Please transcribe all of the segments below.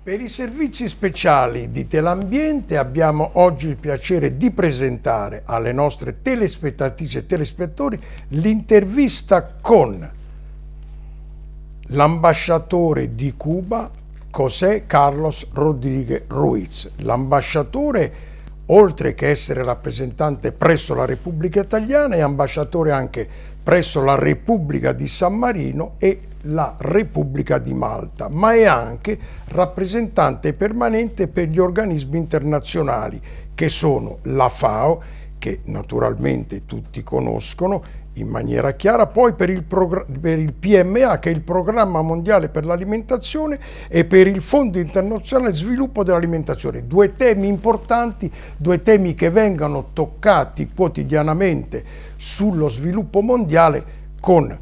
Per i servizi speciali di Telambiente abbiamo oggi il piacere di presentare alle nostre telespettatrici e telespettatori l'intervista con l'ambasciatore di Cuba, José Carlos Rodríguez Ruiz. L'ambasciatore, oltre che essere rappresentante presso la Repubblica Italiana, è ambasciatore anche presso la Repubblica di San Marino e la Repubblica di Malta, ma è anche rappresentante permanente per gli organismi internazionali che sono la FAO, che naturalmente tutti conoscono in maniera chiara, poi per il PMA, che è il Programma Mondiale per l'Alimentazione, e per il Fondo Internazionale di Sviluppo dell'Alimentazione. Due temi importanti, due temi che vengono toccati quotidianamente sullo sviluppo mondiale, con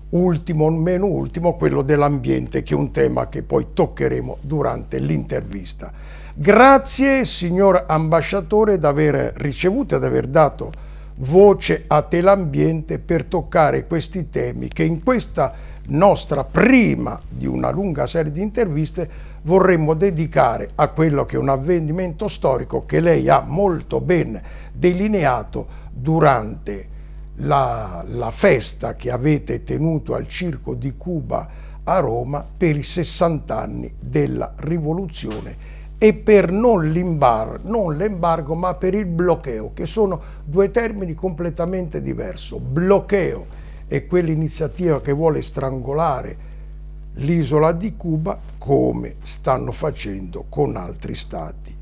ultimo, meno ultimo, quello dell'ambiente, che è un tema che poi toccheremo durante l'intervista. Grazie, signor ambasciatore, di aver ricevuto e di aver dato voce a Telambiente per toccare questi temi che in questa nostra prima di una lunga serie di interviste vorremmo dedicare a quello che è un avvenimento storico che lei ha molto ben delineato durante la festa che avete tenuto al Circo di Cuba a Roma per i 60 anni della rivoluzione e per non l'embargo ma per il bloqueo, che sono due termini completamente diversi. Bloqueo è quell'iniziativa che vuole strangolare l'isola di Cuba, come stanno facendo con altri stati.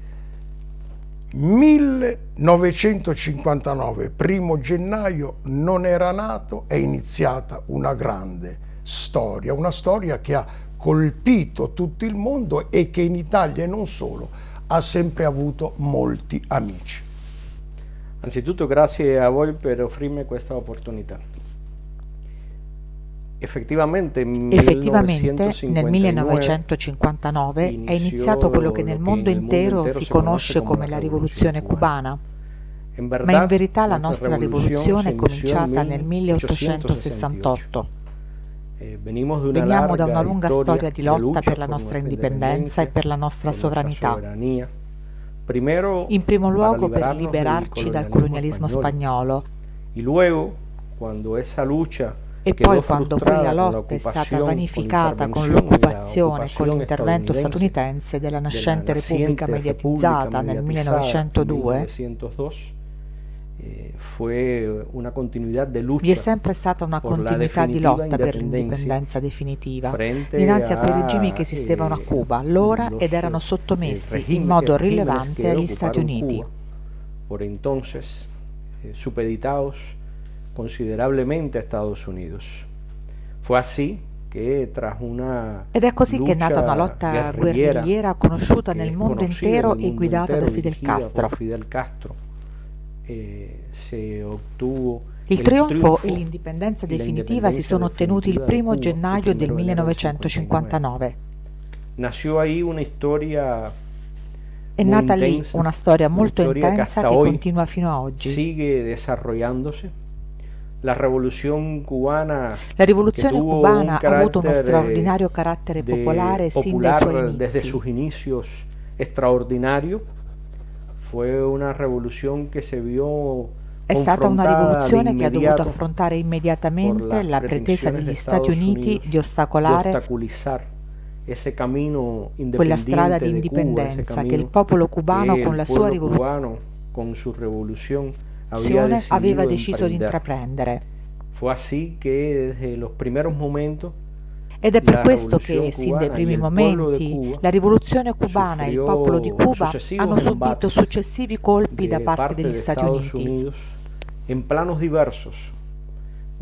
1959, 1 gennaio, non era nato, è iniziata una grande storia, una storia che ha colpito tutto il mondo e che in Italia e non solo ha sempre avuto molti amici. Anzitutto grazie a voi per offrirmi questa opportunità. Effettivamente nel 1959 è iniziato quello che nel mondo intero si conosce come la rivoluzione cubana, ma in verità la nostra rivoluzione è cominciata nel 1868. Veniamo da una lunga storia di lotta per la nostra indipendenza e per la nostra sovranità. In primo luogo per liberarci dal colonialismo spagnolo, e poi quando quella lotta è stata vanificata con l'occupazione e con l'intervento statunitense della nascente Repubblica mediatizzata nel 1902, vi è sempre stata una continuità di lotta per l'indipendenza definitiva dinanzi a quei regimi che esistevano a Cuba allora ed erano sottomessi in modo rilevante agli Stati Uniti. Considerablemente a Estados Unidos. Ed è così che è nata una lotta guerrigliera conosciuta nel mondo intero e guidata da Fidel Castro. Il trionfo e l'indipendenza definitiva si sono ottenuti il 1 gennaio del 1959. È nata lì una storia molto intensa che continua fino a oggi. La rivoluzione cubana ha avuto uno straordinario carattere popolare sin dai suoi inizi. Desde sus inicios extraordinario, fue una revolución que se vio È stata una rivoluzione che ha dovuto affrontare immediatamente la pretesa degli Stati Uniti di ostacolare quella strada di indipendenza che il popolo cubano con la sua rivoluzione aveva deciso di intraprendere. Ed è per questo che, sin dai primi momenti, la rivoluzione cubana e il popolo di Cuba hanno subito successivi colpi da parte degli Stati Uniti,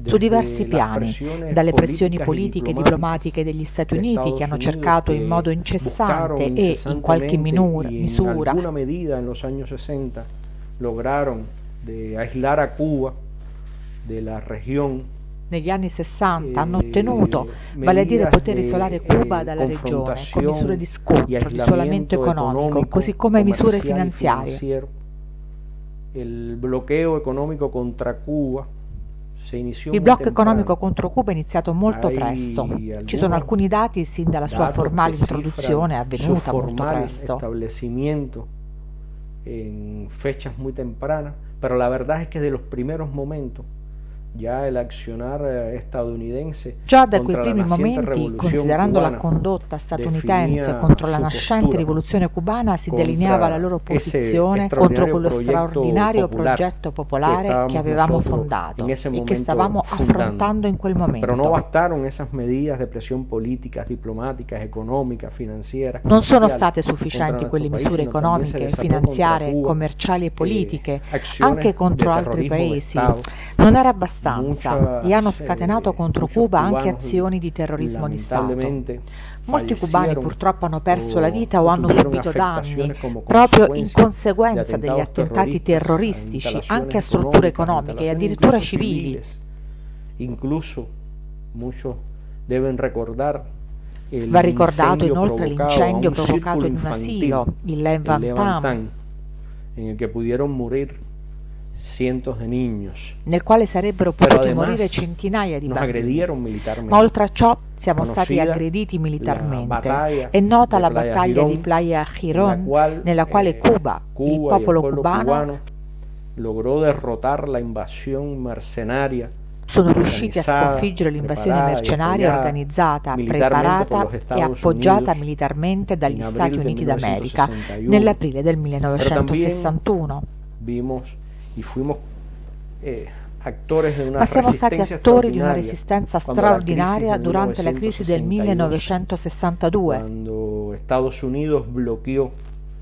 su diversi piani, dalle pressioni politiche e diplomatiche degli Stati Uniti, che hanno cercato in modo incessante e in qualche misura negli anni 60 hanno ottenuto, vale a dire poter isolare Cuba dalla regione con misure di scontro, di isolamento economico, così come misure finanziarie. Il bloqueo economico contra Cuba Il blocco economico contro Cuba è iniziato molto presto. Ci sono alcuni dati sin dalla sua formale introduzione, avvenuta molto presto. En fechas muy tempranas, pero la verdad es que de los primeros momentos ya el accionar estadounidense già da quei primi momenti, considerando la condotta statunitense contro la nascente rivoluzione cubana, si delineava la loro posizione contro quello straordinario progetto popolare che avevamo fondato e che stavamo affrontando in quel momento. Pero no bastaron esas medidas de presión políticas, diplomáticas, económicas, financieras. Non sono state sufficienti quelle misure economiche, finanziarie, commerciali e politiche, anche contro altri paesi. Non era abbastanza. E hanno scatenato contro Cuba anche azioni di terrorismo di Stato. Molti cubani purtroppo hanno perso la vita o hanno subito danni proprio in conseguenza degli attentati terroristici anche a strutture economiche e addirittura civili. Incluso muchos deben recordar Va ricordato inoltre l'incendio provocato in un asilo, il Levantam, en el que pudieron morir cientos de niños, nel quale sarebbero potuti morire centinaia di bambini. Ma oltre a ciò siamo stati aggrediti militarmente. È nota la battaglia di Playa Girón, nella quale Cuba, il popolo cubano, logró derrotar la invasión mercenaria, sono riusciti a sconfiggere l'invasione mercenaria organizzata, preparata e appoggiata militarmente dagli Stati Uniti d'America nell'aprile del 1961. Ma siamo stati attori di una resistenza straordinaria durante la crisi del 1962,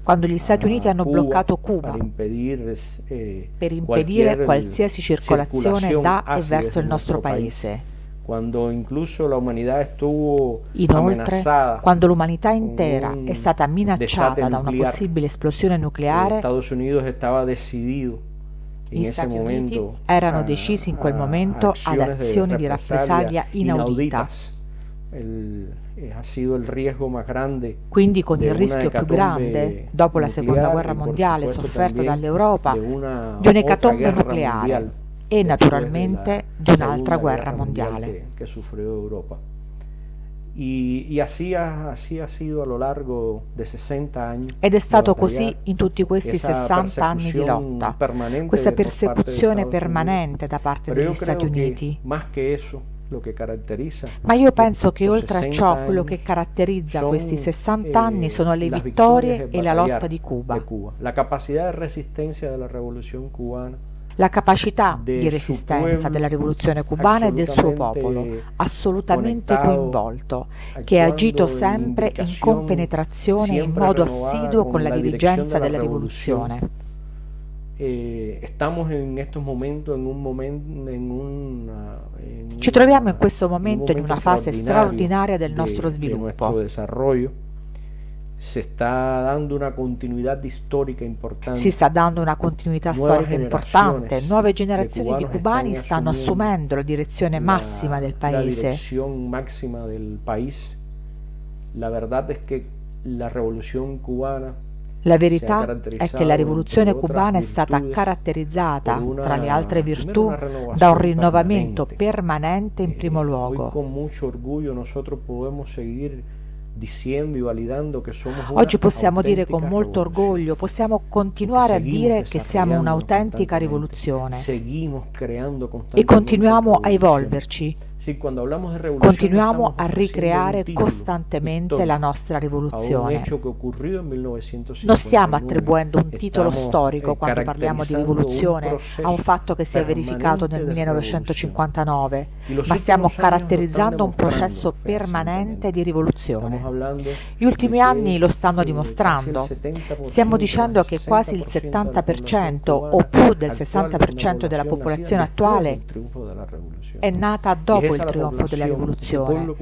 quando gli Stati Uniti hanno bloccato Cuba per impedire qualsiasi circolazione da e verso il nostro paese. Inoltre, quando l'umanità intera è stata minacciata da una possibile esplosione nucleare, gli Stati Uniti erano decisi in quel momento ad azioni di rappresaglia inaudita. Quindi con il rischio più grande, dopo la seconda guerra mondiale sofferta dall'Europa, di un'ecatombe nucleare e naturalmente di un'altra guerra mondiale. Ed è stato così in tutti questi 60 anni di lotta, questa persecuzione permanente da parte degli Stati Uniti. Ma io penso che oltre a ciò quello che caratterizza questi 60 anni sono le vittorie e la lotta di Cuba. La capacità di resistenza della rivoluzione cubana e del suo popolo, assolutamente coinvolto, che ha agito sempre in compenetrazione e in modo assiduo con la dirigenza della rivoluzione. Ci troviamo in questo momento in una fase straordinaria del nostro sviluppo. Si sta dando una continuità storica importante. Nuove generazioni di cubani stanno assumendo la direzione massima del paese. La verità è che la rivoluzione cubana è stata caratterizzata, tra le altre virtù, da un rinnovamento permanente in primo luogo. Oggi possiamo dire con molto orgoglio, possiamo continuare a dire che siamo un'autentica rivoluzione e continuiamo a evolverci. Continuiamo a ricreare costantemente la nostra rivoluzione. Non stiamo attribuendo un titolo storico quando parliamo di rivoluzione a un fatto che si è verificato nel 1959, ma stiamo caratterizzando un processo permanente di rivoluzione. Gli ultimi anni lo stanno dimostrando. Stiamo dicendo che quasi il 70% o più del 60% della popolazione attuale è nata dopo il trionfo della rivoluzione.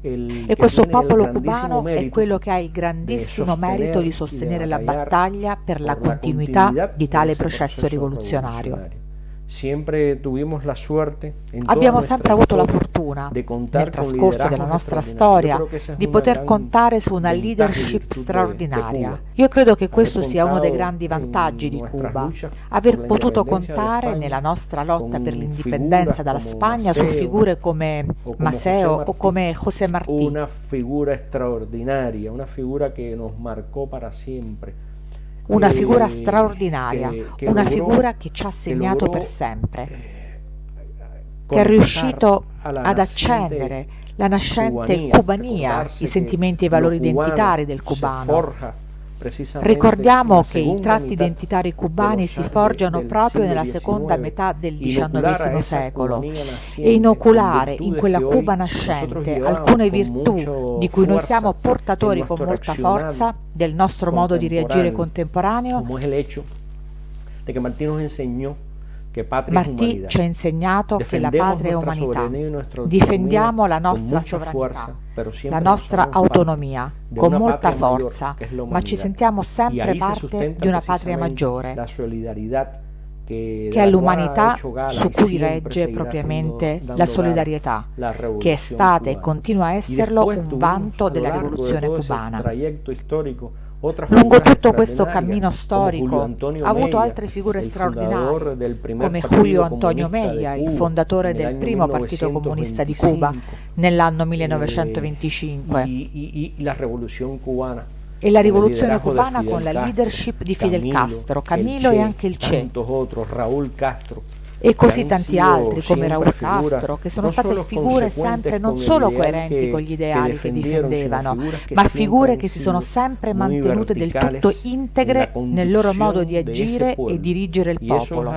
E questo popolo cubano è quello che ha il grandissimo merito di sostenere la battaglia per la continuità di tale processo rivoluzionario. Abbiamo sempre avuto la fortuna, nel trascorso della nostra storia, di poter contare su una leadership straordinaria. Io credo che questo sia uno dei grandi vantaggi di Cuba, aver potuto contare nella nostra lotta per l'indipendenza dalla Spagna su figure come Maceo o come José Martí. Una figura straordinaria, una figura che nos marcó para siempre. Una figura straordinaria, una figura che ci ha segnato per sempre, che è riuscito ad accendere la nascente cubania, i sentimenti e i valori identitari del cubano. Ricordiamo che i tratti identitari cubani si forgiano proprio nella seconda metà del XIX secolo e inoculare in quella Cuba nascente alcune virtù di cui noi siamo portatori con molta forza del nostro modo di reagire contemporaneo. Martí ci ha insegnato che la patria è umanità. Difendiamo la nostra sovranità, la nostra autonomia, con molta forza, ma ci sentiamo sempre parte di una patria maggiore, che è l'umanità su cui regge propriamente la solidarietà, che è stata e continua a esserlo un vanto della rivoluzione cubana. Lungo tutto questo cammino storico ha avuto altre figure straordinarie, come Julio Antonio Mella, il fondatore del primo partito comunista di Cuba nell'anno 1925, e la rivoluzione cubana con la leadership di Fidel Castro, Camilo e anche il Che, e così tanti altri come Raúl Castro, che sono state figure sempre non solo coerenti con gli ideali che difendevano, ma figure che si sono sempre mantenute del tutto integre nel loro modo di agire e dirigere il popolo.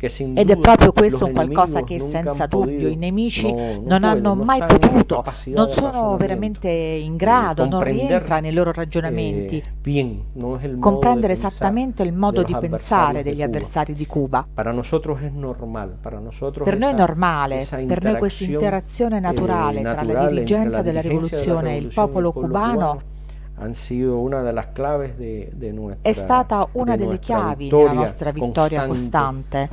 Ed è proprio questo un qualcosa che senza dubbio i nemici non hanno mai potuto, non sono veramente in grado, non rientra nei loro ragionamenti comprendere esattamente il modo di pensare degli avversari di Cuba. Per noi è normale, per noi questa interazione naturale tra la dirigenza della rivoluzione e il popolo cubano è stata una delle chiavi nella nostra vittoria costante,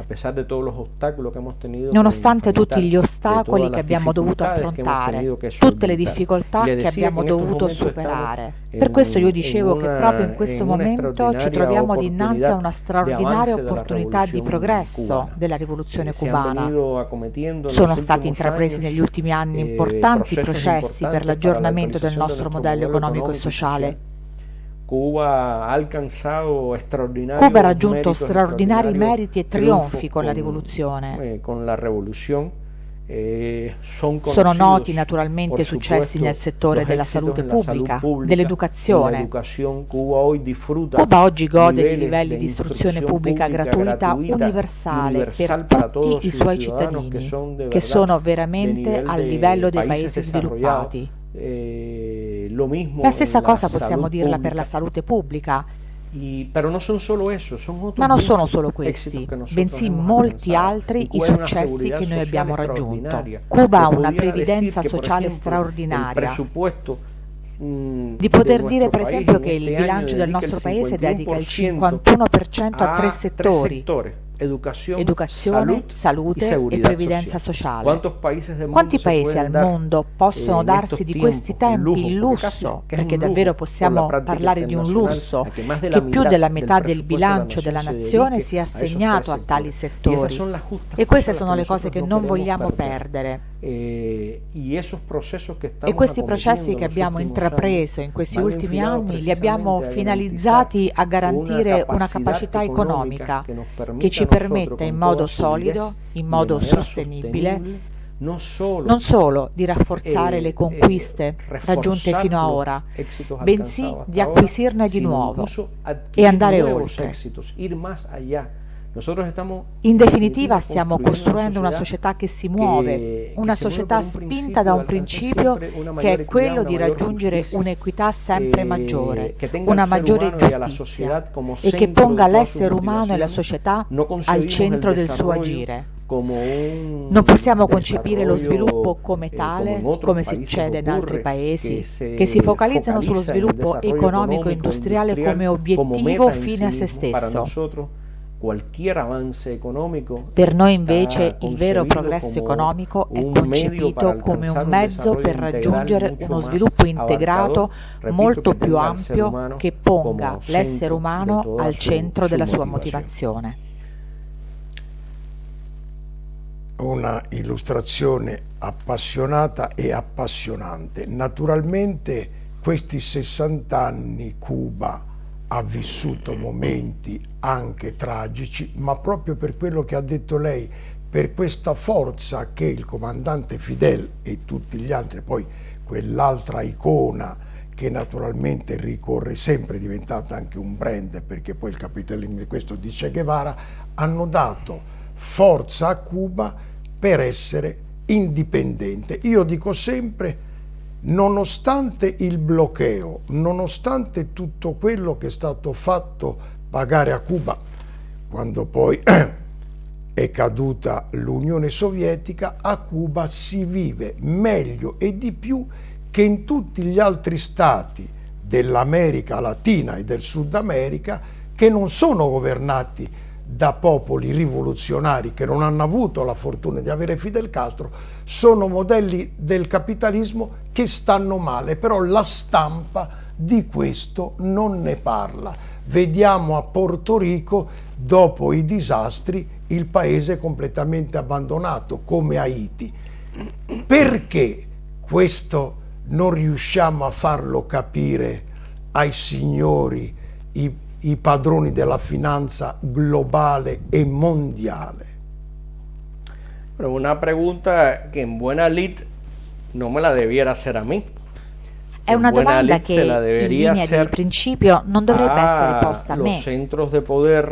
nonostante tutti gli ostacoli che abbiamo dovuto affrontare, tutte le difficoltà che abbiamo dovuto superare. Per questo io dicevo che proprio in questo momento ci troviamo dinanzi a una straordinaria opportunità di progresso della rivoluzione cubana. Sono stati intrapresi negli ultimi anni importanti processi per l'aggiornamento del nostro modello economico e sociale. Cuba ha raggiunto straordinari meriti e trionfi con la rivoluzione. Sono noti naturalmente successi nel settore della salute pubblica, dell'educazione. Cuba oggi gode di livelli di istruzione pubblica gratuita universale per tutti i suoi cittadini, che sono veramente al livello dei paesi sviluppati. La stessa cosa possiamo dirla per la salute pubblica. Ma non sono solo questi, bensì molti altri i successi che noi abbiamo raggiunto. Cuba ha una previdenza sociale straordinaria. Di poter dire per esempio che il bilancio del nostro paese dedica il 51% a 3 settori: educazione, salute e previdenza sociale. Quanti paesi al mondo possono darsi di questi tempi il lusso, perché davvero possiamo parlare di un lusso, che più della metà del bilancio della nazione sia assegnato a tali settori? E queste sono le cose che non vogliamo perdere. E questi processi che abbiamo intrapreso in questi ultimi anni li abbiamo finalizzati a garantire una capacità economica che ci permetta in modo solido, in modo sostenibile, non solo di rafforzare le conquiste raggiunte fino ad ora, bensì di acquisirne di nuovo e andare oltre. In definitiva stiamo costruendo una società che si muove, una società spinta da un principio che è quello di raggiungere un'equità sempre maggiore, una maggiore giustizia, e che ponga l'essere umano e la società al centro del suo agire. Non possiamo concepire lo sviluppo come tale, come succede in altri paesi, che si focalizzano sullo sviluppo economico e industriale come obiettivo fine a se stesso. Per noi invece il vero progresso economico è concepito come un mezzo per raggiungere uno sviluppo integrato molto più ampio che ponga l'essere umano al centro della sua motivazione. Una illustrazione appassionata e appassionante. Naturalmente questi 60 anni Cuba ha vissuto momenti anche tragici, ma proprio per quello che ha detto lei, per questa forza che il comandante Fidel e tutti gli altri, poi quell'altra icona che naturalmente ricorre sempre, è diventata anche un brand, perché poi il capitalismo, questo di Che Guevara, hanno dato forza a Cuba per essere indipendente. Io dico sempre, nonostante il bloqueo, nonostante tutto quello che è stato fatto pagare a Cuba, quando poi è caduta l'Unione Sovietica, a Cuba si vive meglio e di più che in tutti gli altri stati dell'America Latina e del Sud America, che non sono governati da popoli rivoluzionari, che non hanno avuto la fortuna di avere Fidel Castro. Sono modelli del capitalismo che stanno male, però la stampa di questo non ne parla. Vediamo a Porto Rico, dopo i disastri, il paese completamente abbandonato, come Haiti. Perché questo non riusciamo a farlo capire ai signori, i padroni della finanza globale e mondiale? Bueno, una pregunta que en buena lid no me la debiera hacer a mí. È una domanda che in linea di principio non dovrebbe essere posta a me,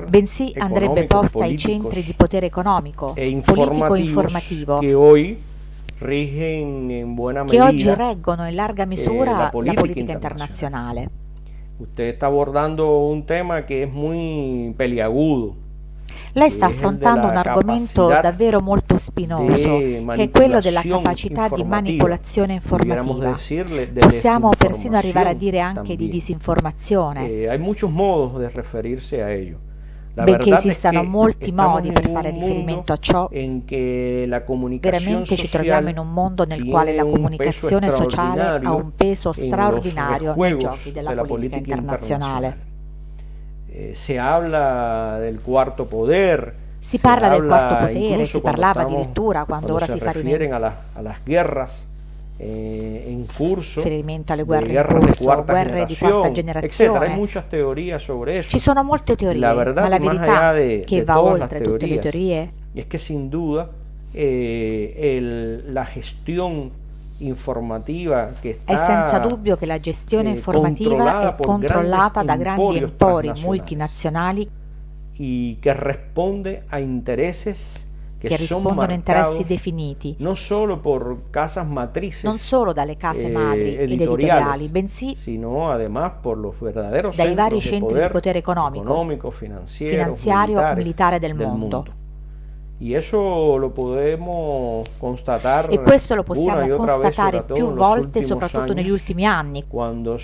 bensì andrebbe posta ai centri di potere economico, politico e informativo, che oggi reggono in larga misura la politica internazionale. Usted está abordando un tema que es muy peliagudo. Lei sta affrontando un argomento davvero molto spinoso, che è quello della capacità di manipolazione informativa. Possiamo persino arrivare a dire anche di disinformazione. Hay muchos modos de referirse a ello. Benché esistano molti modi per fare riferimento a ciò, veramente ci troviamo in un mondo nel quale la comunicazione sociale ha un peso straordinario nei giochi della politica internazionale. Si parla del quarto potere, si parlava addirittura, quando ora si fa riferimento alle guerre in corso, guerre di quarta generazione. Ci sono molte teorie, ma la verità che va oltre tutte le teorie è che sin duda la gestione informativa è senza dubbio che la gestione informativa è controllata da grandi empori multinazionali che risponde a interessi che rispondono a interessi definiti non solo dalle case madri ed editoriali, bensì dai vari centri di potere economico, finanziario, militare del mondo. E questo lo possiamo constatare più volte, soprattutto negli ultimi anni, quando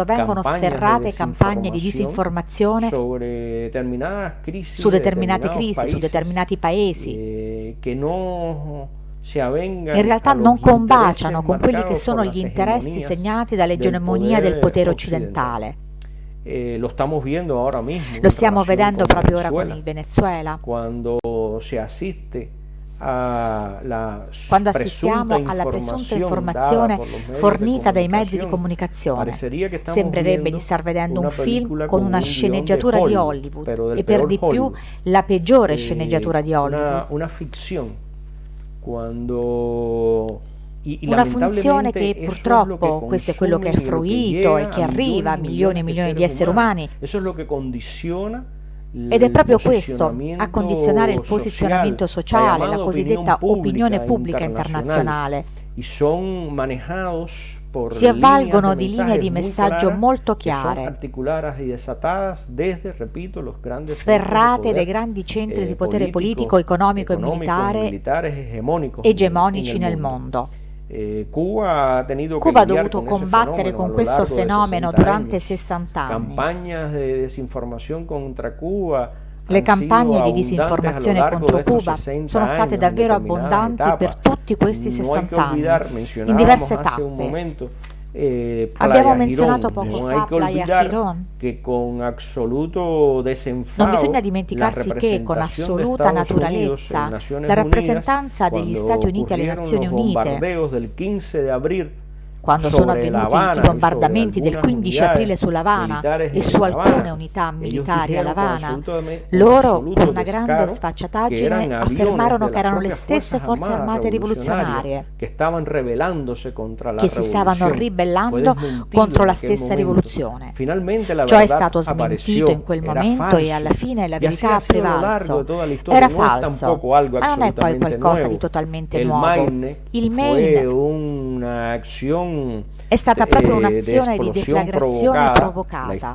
vengono sferrate campagne di disinformazione su determinate crisi, su determinati paesi, che in realtà non combaciano con quelli che sono gli interessi segnati dall'egemonia del potere occidentale. Lo stiamo vedendo proprio ora con il Venezuela, quando assistiamo alla presunta informazione fornita dai mezzi di comunicazione. Sembrerebbe di star vedendo un film con una sceneggiatura di Hollywood, e per di più la peggiore sceneggiatura di Hollywood. Una funzione che purtroppo, questo è quello che è fruito e che arriva a milioni e milioni di esseri umani, ed è proprio questo a condizionare il posizionamento sociale, la cosiddetta opinione pubblica internazionale. Si avvalgono di linee di messaggio molto chiare, sferrate dai grandi centri di potere politico, economico e militare egemonici nel mondo. Cuba ha dovuto combattere con questo fenomeno durante 60 anni. Campañas de desinformación contra Cuba. Le campagne di disinformazione contro Cuba sono state davvero abbondanti per tutti questi 60 anni, in diverse tappe. Abbiamo menzionato poco fa Playa Girón. Non bisogna dimenticarsi che con assoluta naturalezza la rappresentanza degli Stati Uniti alle Nazioni Unite, quando sono avvenuti i bombardamenti del 15 aprile su L'Avana e su alcune unità militari a L'Avana, loro, con una grande sfacciataggine, affermarono che erano le stesse forze armate rivoluzionarie che si stavano ribellando contro la stessa rivoluzione. Ciò è stato smentito in quel momento e alla fine la verità ha prevalso. Era falso, ma non è poi qualcosa di totalmente nuovo. Il Maine è stata proprio un'azione di deflagrazione provocata.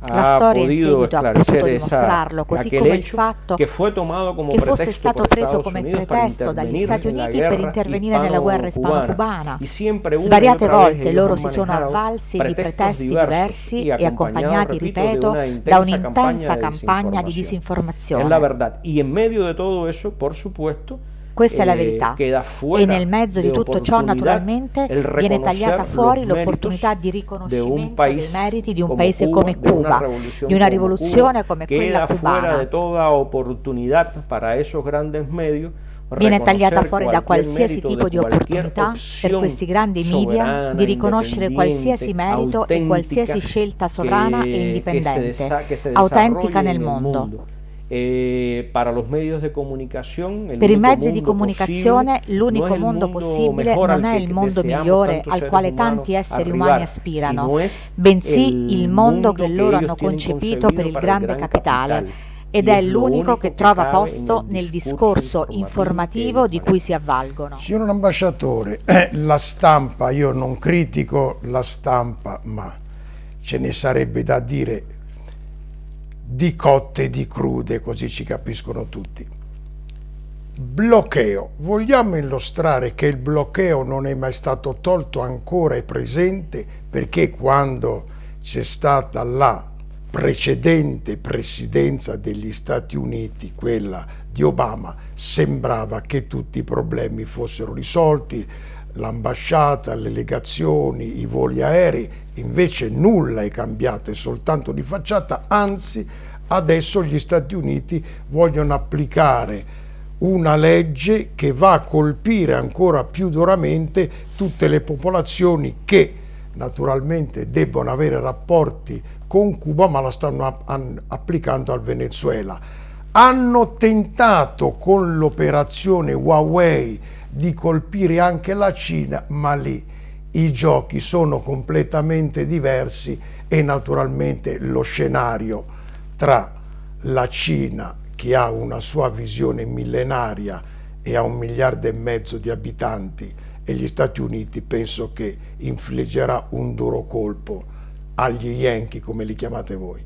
La storia in seguito ha potuto dimostrarlo, così come il fatto che fosse stato preso come pretesto dagli Stati Uniti per intervenire nella guerra ispano-cubana. Svariate volte loro si sono avvalsi di pretesti diversi e accompagnati, ripeto, da un'intensa campagna di disinformazione. Questa è la verità, e nel mezzo di tutto ciò naturalmente viene tagliata fuori l'opportunità di riconoscimento dei meriti di un paese come Cuba, di una rivoluzione come quella cubana. Viene tagliata fuori da qualsiasi tipo di opportunità per questi grandi media di riconoscere qualsiasi merito e qualsiasi scelta sovrana e indipendente, autentica nel mondo. Per i mezzi di comunicazione l'unico mondo possibile non è il mondo migliore al quale tanti esseri umani aspirano, bensì il mondo che loro hanno concepito per il grande capitale, ed è l'unico che trova posto nel discorso informativo di cui si avvalgono. Signor ambasciatore, la stampa, io non critico la stampa, ma ce ne sarebbe da dire di cotte e di crude, così ci capiscono tutti. Bloqueo. Vogliamo illustrare che il bloqueo non è mai stato tolto, ancora è presente, perché quando c'è stata la precedente presidenza degli Stati Uniti, quella di Obama, sembrava che tutti i problemi fossero risolti, l'ambasciata, le legazioni, i voli aerei, invece nulla è cambiato, è soltanto di facciata, anzi adesso gli Stati Uniti vogliono applicare una legge che va a colpire ancora più duramente tutte le popolazioni che naturalmente debbono avere rapporti con Cuba, ma la stanno applicando al Venezuela. Hanno tentato con l'operazione Huawei di colpire anche la Cina, ma lì i giochi sono completamente diversi e naturalmente lo scenario tra la Cina, che ha una sua visione millenaria e ha 1,5 miliardi di abitanti, e gli Stati Uniti, penso che infliggerà un duro colpo agli Yankee, come li chiamate voi.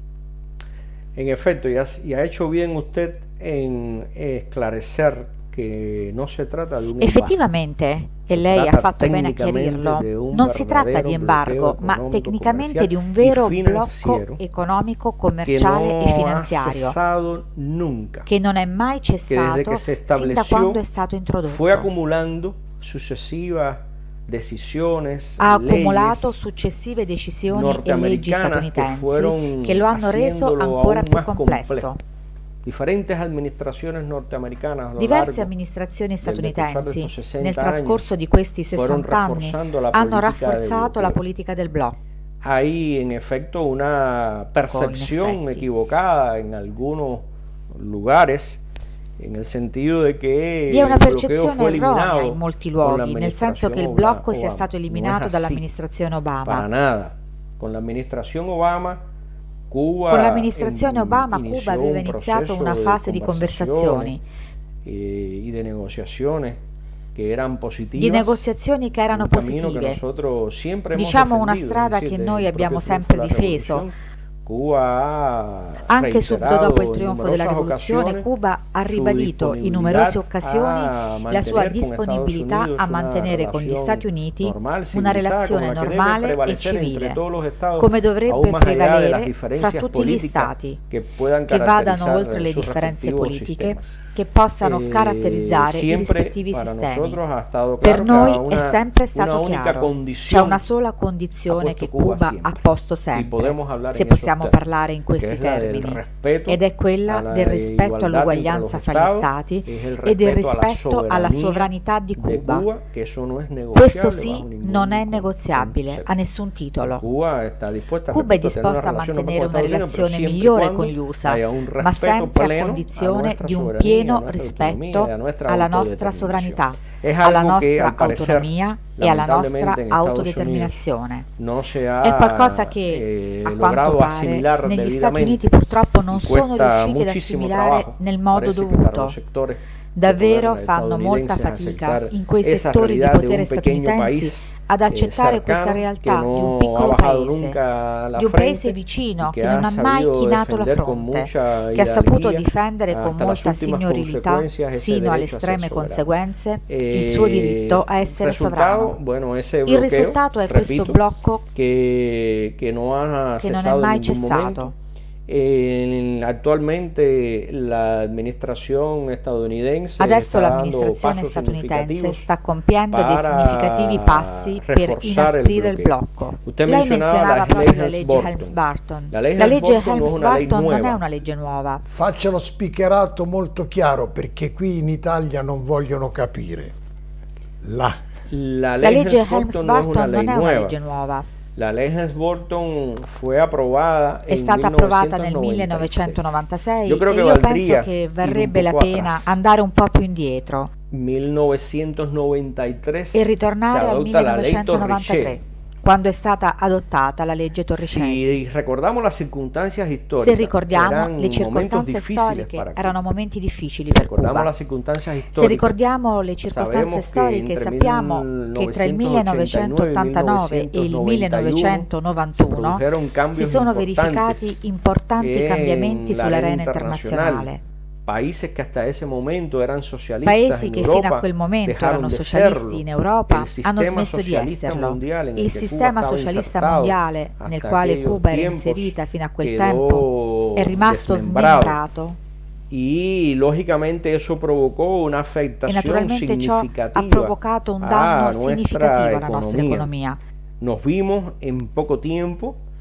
En efecto, y ha hecho bien usted en esclarecer che non si tratta di un effettivamente, e lei ha fatto bene a chiarirlo, non si tratta di embargo, ma tecnicamente di un vero blocco economico, commerciale e finanziario che non è mai cessato sin da quando è stato introdotto. Ha accumulato successive decisioni e leggi statunitensi che lo hanno reso ancora più complesso. Diverse amministrazioni statunitensi nel trascorso di questi 60 anni hanno rafforzato la politica del blocco. Hay en efecto una percepción equivocada en algunos lugares, en el sentido de que vi è una percezione erronea in molti luoghi, nel senso che il blocco sia stato eliminato dall'amministrazione Obama. Para nada. Con l'amministrazione Obama Cuba aveva iniziato una fase di conversazioni, di negoziazioni che erano positive, diciamo una strada che noi abbiamo sempre difeso, Anche subito dopo il trionfo della rivoluzione, Cuba ha ribadito in numerose occasioni la sua disponibilità a mantenere con gli Stati Uniti una relazione normale e civile, come dovrebbe prevalere fra tutti gli Stati, che vadano oltre le differenze politiche, che possano caratterizzare i rispettivi sistemi. Per noi è sempre stato chiaro, c'è una sola condizione che Cuba ha posto sempre, se possiamo parlare in questi termini, ed è quella del rispetto all'uguaglianza fra gli Stati e del rispetto alla sovranità di Cuba. Questo sì non è negoziabile a nessun titolo. Cuba è disposta a mantenere una relazione migliore con gli USA, ma sempre a condizione di un pieno rispetto alla nostra sovranità, alla nostra autonomia e alla nostra autodeterminazione. È qualcosa che, a quanto pare, negli Stati Uniti purtroppo non sono riusciti ad assimilare nel modo dovuto. Davvero fanno molta fatica in quei settori di potere statunitensi ad accettare questa realtà di un piccolo paese, di un paese vicino che non ha mai chinato la fronte, che ha saputo difendere con molta signorilità, sino alle estreme conseguenze, il suo diritto a essere sovrano. Il risultato è questo blocco che non è mai cessato. Adesso l'amministrazione statunitense sta compiendo dei significativi passi per inasprire il blocco. Lei menzionava proprio la legge Helms-Burton. La legge Helms-Burton non è una legge nuova. Faccia lo speakerato molto chiaro, perché qui in Italia non vogliono capire. La legge Helms-Burton non è una legge nuova. La legge Helms-Burton è stata approvata nel 1996 e io penso che varrebbe la pena andare un po' più indietro 1993 e ritornare al 1993. Quando è stata adottata la legge Torricelli. Se ricordiamo le circostanze storiche, erano momenti difficili per Cuba. Se ricordiamo le circostanze storiche, sappiamo che tra il 1989 e il 1991 si sono verificati importanti cambiamenti sull'arena internazionale. Paesi che fino a quel momento erano socialisti in Europa hanno smesso di esserlo. Il sistema socialista mondiale nel quale Cuba era inserita fino a quel tempo è rimasto smembrato. E naturalmente ciò ha provocato un danno significativo alla nostra economia.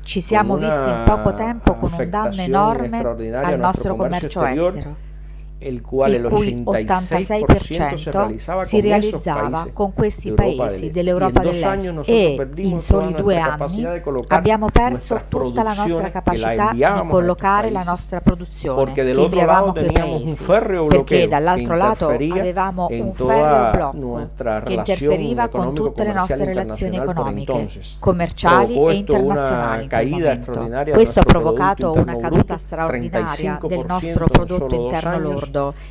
Ci siamo visti in poco tempo con un danno enorme al nostro commercio estero, il cui 86% si realizzava con questi paesi dell'Europa dell'Est, e in soli 2 anni abbiamo perso tutta la nostra capacità di collocare la nostra produzione che inviavamo a quei paesi, perché dall'altro lato avevamo un ferreo blocco che interferiva con tutte le nostre relazioni economiche, commerciali e internazionali in quel momento. Questo ha provocato una caduta straordinaria del nostro prodotto interno lordo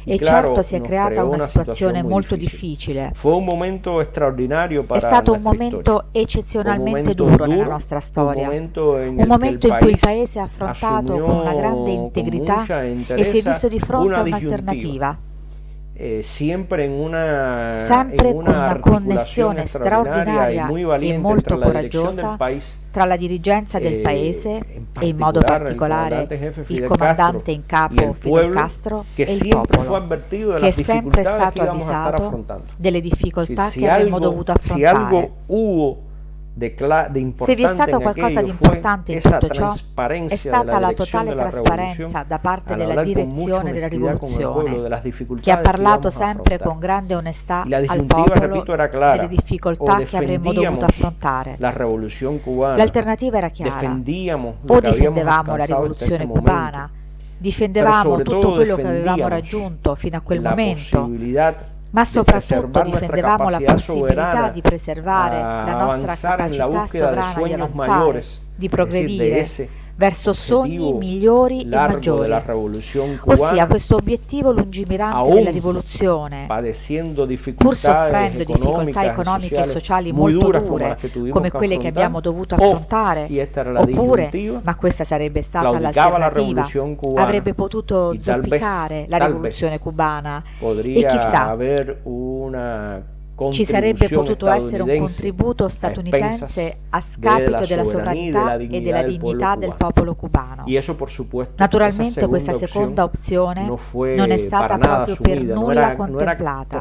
e certo si è creata una situazione molto difficile. È stato un momento eccezionalmente duro nella nostra storia, un momento in cui il paese ha affrontato con una grande integrità e si è visto di fronte a un'alternativa. Sempre con una connessione straordinaria e molto coraggiosa tra la dirigenza del paese e in modo particolare il comandante in capo Fidel Castro e il popolo, che è sempre stato avvisato delle difficoltà che avremmo dovuto affrontare. Se vi è stato qualcosa di importante in tutto ciò, è stata la totale trasparenza da parte della direzione della rivoluzione, che ha parlato sempre con grande onestà al popolo delle difficoltà che avremmo dovuto affrontare. L'alternativa era chiara: o difendevamo la rivoluzione cubana, difendevamo tutto quello che avevamo raggiunto fino a quel momento, ma soprattutto difendevamo la possibilità di preservare la nostra capacità sovrana di avanzare, di progredire, verso sogni migliori e maggiori, ossia questo obiettivo lungimirante della rivoluzione, pur soffrendo difficoltà economiche e sociali molto dure, come quelle che abbiamo dovuto affrontare, oppure, ma questa sarebbe stata l'alternativa, avrebbe potuto zoppicare la rivoluzione cubana e chissà, ci sarebbe potuto essere un contributo statunitense a scapito della sovranità e della dignità del popolo cubano. Naturalmente questa seconda opzione non è stata proprio per nulla contemplata.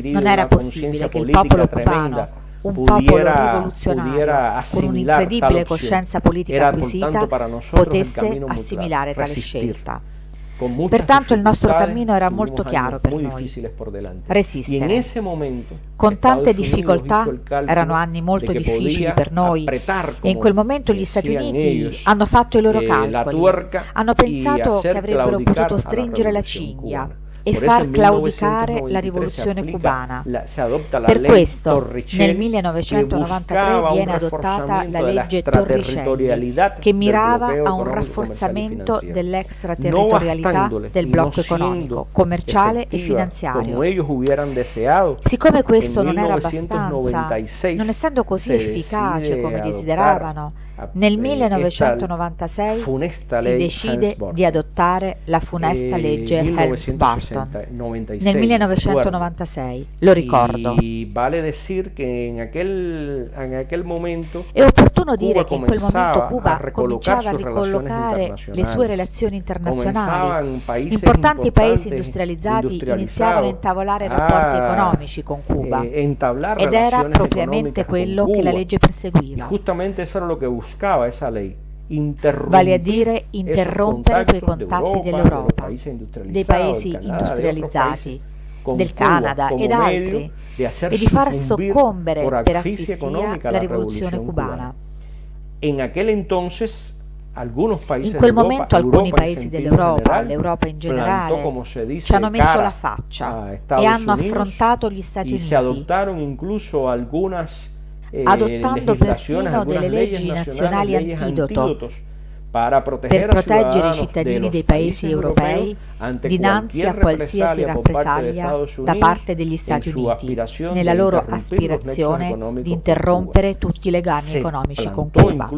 Non era possibile che il popolo cubano, un popolo rivoluzionario con un'incredibile coscienza politica acquisita, potesse assimilare tale scelta. Pertanto il nostro cammino era molto chiaro per noi: resistere. Con tante difficoltà, erano anni molto difficili per noi, e in quel momento gli Stati Uniti hanno fatto i loro calcoli, hanno pensato che avrebbero potuto stringere la cinghia e far claudicare la rivoluzione cubana. Per questo nel 1993 viene adottata la legge Torricelli, che mirava a un rafforzamento dell'extraterritorialità del blocco economico, commerciale e finanziario. Siccome questo non era abbastanza, non essendo così efficace come desideravano, nel 1996 si decide di adottare la funesta legge Helms-Burton. Nel 1996, lo ricordo. È opportuno dire che in quel momento Cuba cominciava a ricollocare le sue relazioni internazionali. Importanti paesi industrializzati iniziavano a intavolare rapporti economici con Cuba, ed era propriamente quello che la legge perseguiva. Vale a dire interrompere quei contatti dell'Europa, dei paesi industrializzati, del Canada ed altri, e di far soccombere per asfissia la rivoluzione cubana. In quel momento alcuni paesi dell'Europa, l'Europa in generale, ci hanno messo la faccia e hanno affrontato gli Stati Uniti, adottando persino delle leggi nazionali antidoto per proteggere i cittadini dei paesi europei dinanzi a qualsiasi rappresaglia da parte degli Stati Uniti nella loro aspirazione di interrompere tutti i legami economici con Cuba.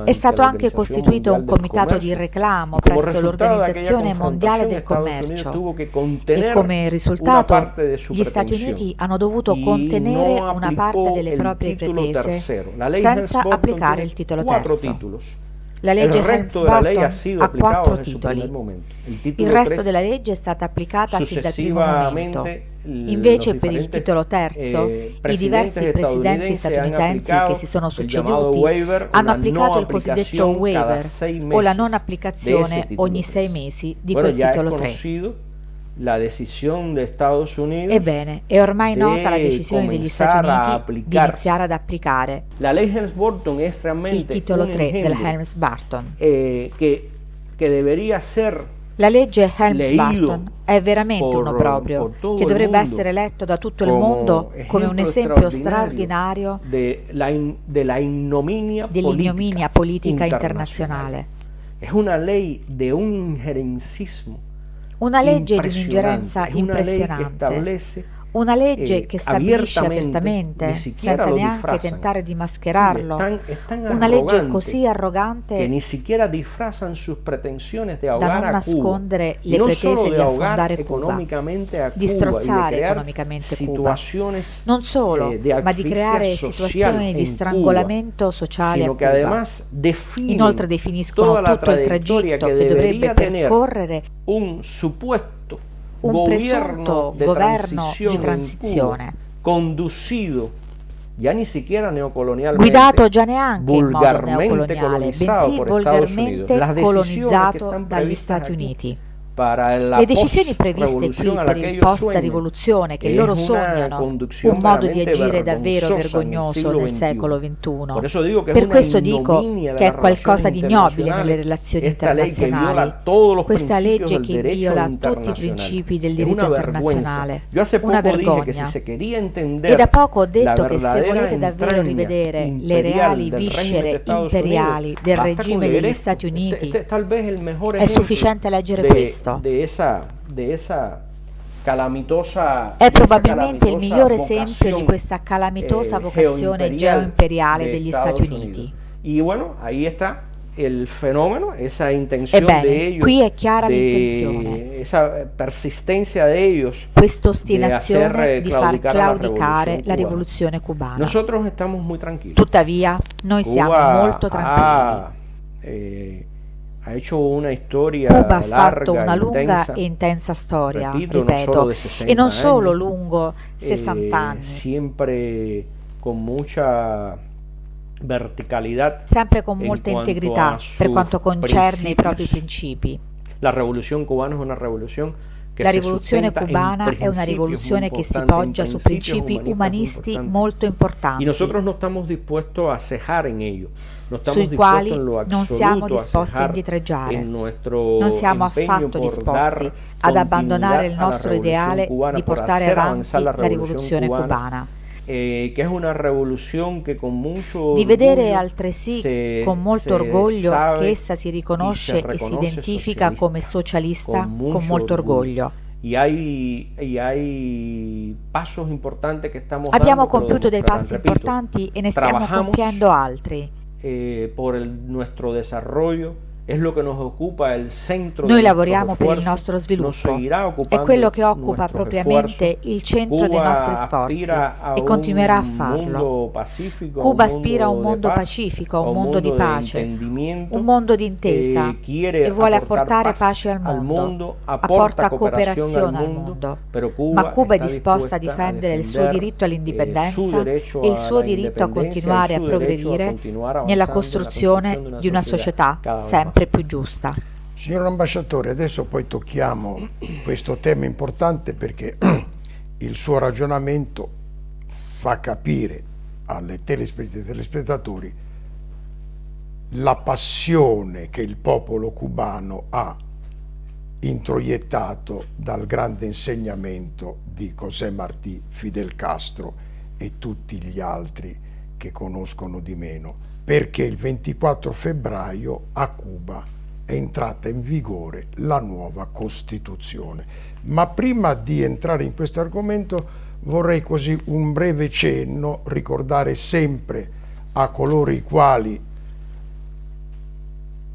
È stato anche costituito un comitato di reclamo presso l'Organizzazione Mondiale del Commercio e come risultato gli Stati Uniti hanno dovuto contenere una parte delle proprie pretese senza applicare il titolo terzo. La legge Helms-Burton ha 4 titoli. Il resto della legge è stata applicata sin dal primo momento. Invece per il titolo terzo, i diversi presidenti statunitensi che si sono succeduti hanno applicato il cosiddetto waiver, o la non applicazione ogni 6 mesi di quel titolo 3. Ebbene, è ormai nota la decisione degli Stati Uniti di iniziare ad applicare il titolo 3 del Helms-Burton. La legge Helms-Burton è veramente un obbrobrio che dovrebbe essere letto da tutto il mondo come un esempio straordinario dell'ignominia politica internazionale. Una legge di un'ingerenza impressionante, una legge che stabilisce apertamente, senza neanche tentare di mascherarlo, una legge così arrogante da non nascondere le pretese di affondare Cuba, di strozzare economicamente Cuba, non solo, ma di creare situazioni di strangolamento sociale a Cuba. Inoltre definiscono tutto il tragitto che dovrebbe percorrere un presunto governo di transizione, guidato già neanche in modo neocoloniale, bensì volgarmente colonizzato dagli Stati Uniti. Le decisioni previste qui per il post-rivoluzione che loro sognano, un modo di agire davvero vergognoso nel secolo XXI. Per questo dico che è qualcosa di ignobile nelle relazioni internazionali. Questa legge che viola tutti i principi del diritto internazionale. Una vergogna. E da poco ho detto che se volete davvero rivedere le reali viscere imperiali del regime degli Stati Uniti, è sufficiente leggere questo. È probabilmente il migliore esempio di questa calamitosa vocazione geoimperiale degli Stati Uniti. Ebbene, qui è chiara l'intenzione, questa ostinazione di far claudicare la rivoluzione cubana. Tuttavia, noi siamo molto tranquilli. Cuba ha fatto una lunga e intensa storia, ripeto, e non solo lungo 60 anni, sempre con molta integrità per quanto concerne i propri principi. La rivoluzione cubana è una rivoluzione che si poggia su principi umanisti molto importanti, sui quali non siamo disposti a indietreggiare. Non siamo affatto disposti ad abbandonare il nostro ideale di portare avanti la rivoluzione cubana. Di vedere altresì con molto orgoglio che essa si riconosce e si identifica come socialista con molto orgoglio. Abbiamo compiuto dei passi importanti e ne stiamo compiendo altri. Noi lavoriamo per il nostro sviluppo, è quello che occupa propriamente il centro dei nostri sforzi e continuerà a farlo. Cuba aspira a un mondo pacifico, a un mondo di pace, un mondo di intesa e vuole apportare pace al mondo, apporta cooperazione al mondo, ma Cuba è disposta a difendere il suo diritto all'indipendenza e il suo diritto a continuare a progredire nella costruzione di una società sempre più giusta. Signor ambasciatore, adesso poi tocchiamo questo tema importante perché il suo ragionamento fa capire alle telespettatori la passione che il popolo cubano ha introiettato dal grande insegnamento di José Martí, Fidel Castro e tutti gli altri che conoscono di meno, perché il 24 febbraio a Cuba è entrata in vigore la nuova Costituzione. Ma prima di entrare in questo argomento vorrei così un breve cenno, ricordare sempre a coloro i quali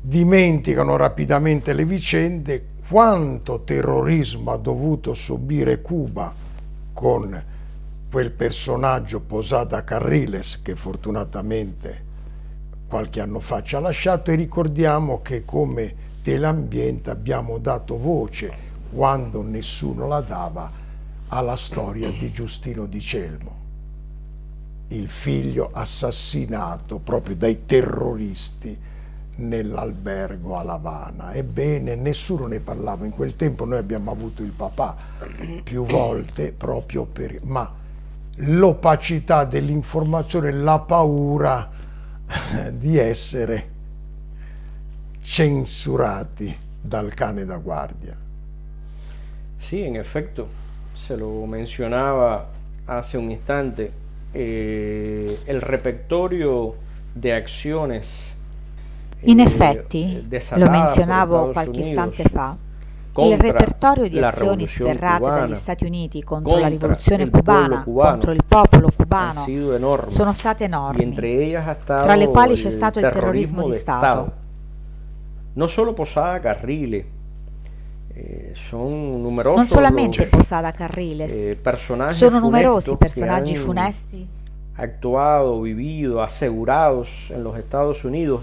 dimenticano rapidamente le vicende quanto terrorismo ha dovuto subire Cuba con quel personaggio Posada Carriles che fortunatamente qualche anno fa ci ha lasciato, e ricordiamo che come Teleambiente abbiamo dato voce, quando nessuno la dava, alla storia di Giustino Di Celmo, il figlio assassinato proprio dai terroristi nell'albergo a La Habana. Ebbene, nessuno ne parlava in quel tempo. Noi abbiamo avuto il papà più volte proprio per... ma l'opacità dell'informazione, la paura di essere censurati dal cane da guardia. Sí, en efecto, se lo mencionaba hace un instante, el repertorio de acciones. In effetti, lo menzionavo qualche istante fa, il repertorio di azioni sferrate dagli Stati Uniti contro la rivoluzione cubana, contro il popolo cubano, sono state enormi, tra le quali c'è stato il terrorismo di Stato. Non solamente Posada Carriles, sono numerosi personaggi funesti che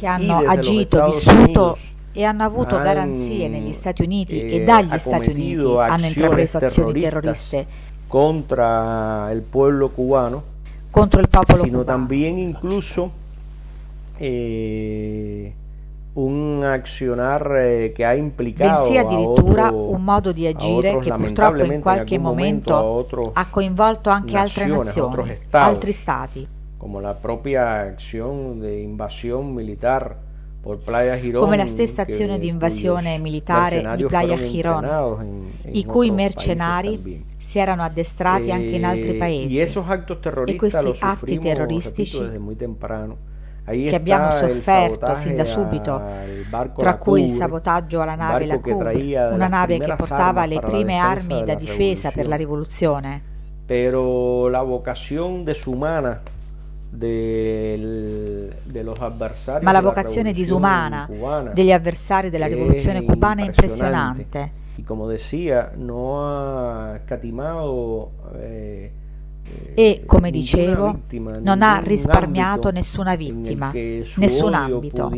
hanno agito, vissuto e hanno avuto garanzie negli Stati Uniti e dagli Stati Uniti hanno intrapreso azioni terroriste contro il popolo cubano, sino también incluso un accionar che ha implicado bensì addirittura un modo di agire che purtroppo in qualche momento ha coinvolto anche altre nazioni, altri stati, come la propria azione di invasione militare por Playa Girón, come la stessa azione di invasione militare di Playa Girón, i cui mercenari si erano addestrati anche in altri paesi, e questi atti terroristici che abbiamo sofferto sin da subito, tra cui il sabotaggio alla nave La Couve, una nave che portava le prime armi da difesa per la rivoluzione. Pero la vocazione disumana ma la vocazione disumana degli avversari della rivoluzione cubana è impressionante. Y como decía, no ha escatimado E, come dicevo, non ha risparmiato nessuna vittima, nessun ambito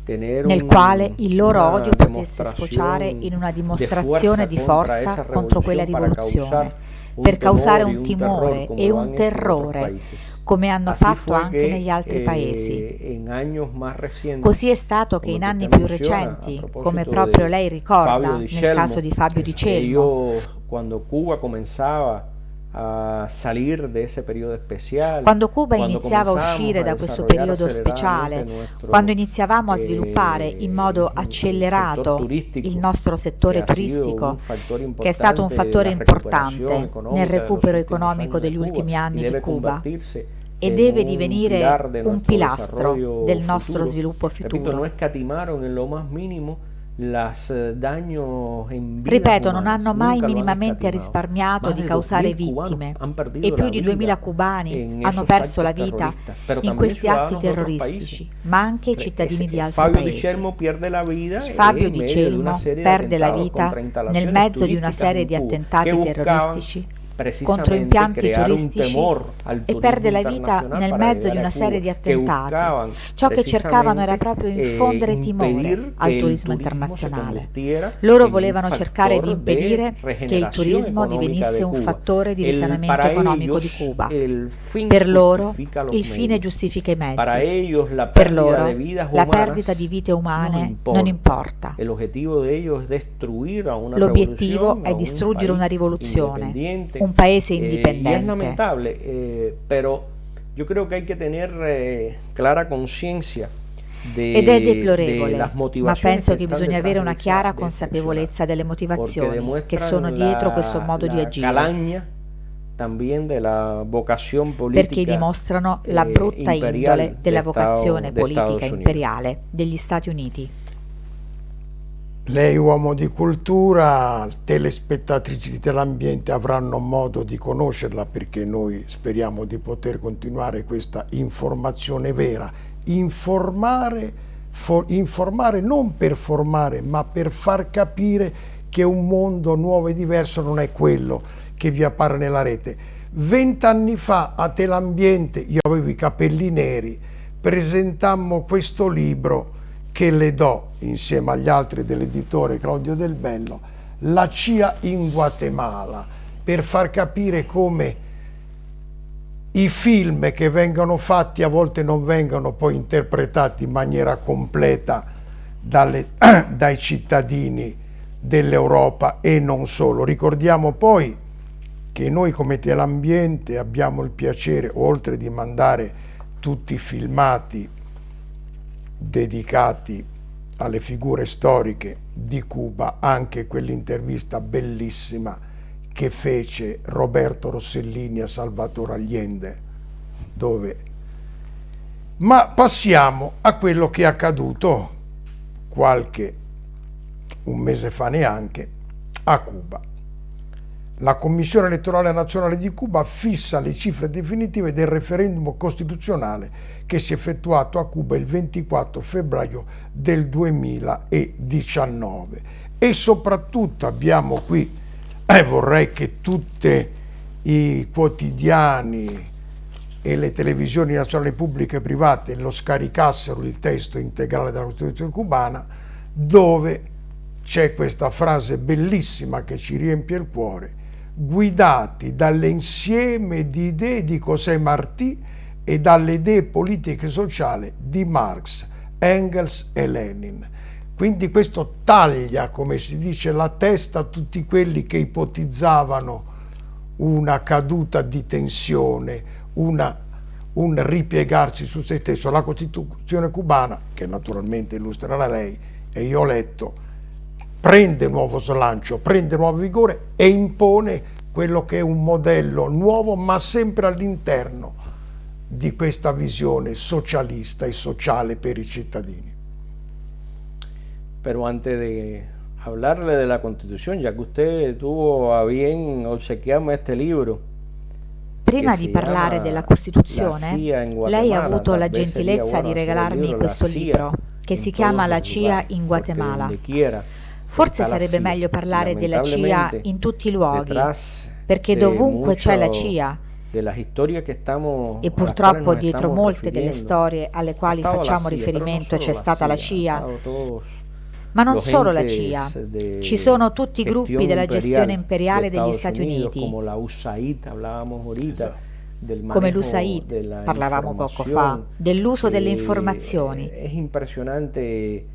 nel quale il loro odio potesse sfociare in una dimostrazione di forza contro quella rivoluzione, per causare un timore e un terrore, come hanno fatto anche negli altri paesi. Così è stato che in anni più recenti, come proprio lei ricorda nel caso di Fabio Di Celmo, quando Cuba cominciava a salir de ese periodo especial, quando Cuba iniziava a uscire da questo periodo speciale, quando iniziavamo a sviluppare in modo accelerato il nostro settore turistico, che è stato un fattore importante nel recupero economico degli ultimi anni di Cuba e deve divenire un pilastro del nostro sviluppo futuro. Ripeto, non hanno mai minimamente risparmiato di causare vittime e più di 2000 cubani hanno perso la vita in questi atti terroristici, ma anche i cittadini di altri paesi. Fabio Di Celmo perde la vita nel mezzo di una serie di attentati terroristici contro impianti turistici e perde la vita nel mezzo di una serie di attentati. Ciò che cercavano era proprio infondere timore al turismo internazionale. Loro volevano cercare di impedire che il turismo divenisse un fattore di risanamento economico di Cuba. Per loro il fine giustifica i mezzi. Per loro la perdita di vite umane non importa. L'obiettivo è distruggere una rivoluzione, un paese indipendente. Es lamentable, pero yo creo que hay que tener clara conciencia ed è deplorevole, ma penso che bisogna avere una chiara consapevolezza delle motivazioni che sono dietro questo modo di agire, perché dimostrano la brutta indole della vocazione politica imperiale degli Stati Uniti. Lei, uomo di cultura, telespettatrici di Telambiente avranno modo di conoscerla, perché noi speriamo di poter continuare questa informazione vera. Informare non per formare, ma per far capire che un mondo nuovo e diverso non è quello che vi appare nella rete. 20 anni fa a Telambiente, io avevo i capelli neri, presentammo questo libro che le do insieme agli altri dell'editore Claudio Del Bello, La CIA in Guatemala, per far capire come i film che vengono fatti a volte non vengono poi interpretati in maniera completa dai cittadini dell'Europa e non solo. Ricordiamo poi che noi come Telambiente abbiamo il piacere, oltre di mandare tutti i filmati dedicati alle figure storiche di Cuba, anche quell'intervista bellissima che fece Roberto Rossellini a Salvatore Allende, ma passiamo a quello che è accaduto un mese fa neanche a Cuba. La Commissione elettorale nazionale di Cuba fissa le cifre definitive del referendum costituzionale che si è effettuato a Cuba il 24 febbraio del 2019 e soprattutto abbiamo qui, vorrei che tutti i quotidiani e le televisioni nazionali pubbliche e private lo scaricassero il testo integrale della Costituzione cubana, dove c'è questa frase bellissima che ci riempie il cuore: guidati dall'insieme di idee di José Martí e dalle idee politiche e sociali di Marx, Engels e Lenin. Quindi questo taglia, come si dice, la testa a tutti quelli che ipotizzavano una caduta di tensione, un ripiegarsi su se stesso. La Costituzione cubana, che naturalmente illustrerà lei e io ho letto, prende nuovo slancio, prende nuovo vigore e impone quello che è un modello nuovo, ma sempre all'interno di questa visione socialista e sociale per i cittadini. Pero antes de hablarle de la Constitución, ya que usted tuvo a bien obsequiarme este libro. Prima di parlare della Costituzione, lei ha avuto la gentilezza di regalarmi questo libro, che si chiama La CIA in Guatemala. Forse sarebbe meglio parlare della CIA in tutti i luoghi, perché dovunque c'è la CIA, e purtroppo dietro molte delle storie alle quali facciamo riferimento c'è stata la CIA, ma non solo la CIA, ci sono tutti i gruppi della gestione imperiale degli Stati Uniti, come l'USAID, parlavamo poco fa, dell'uso delle informazioni. È impressionante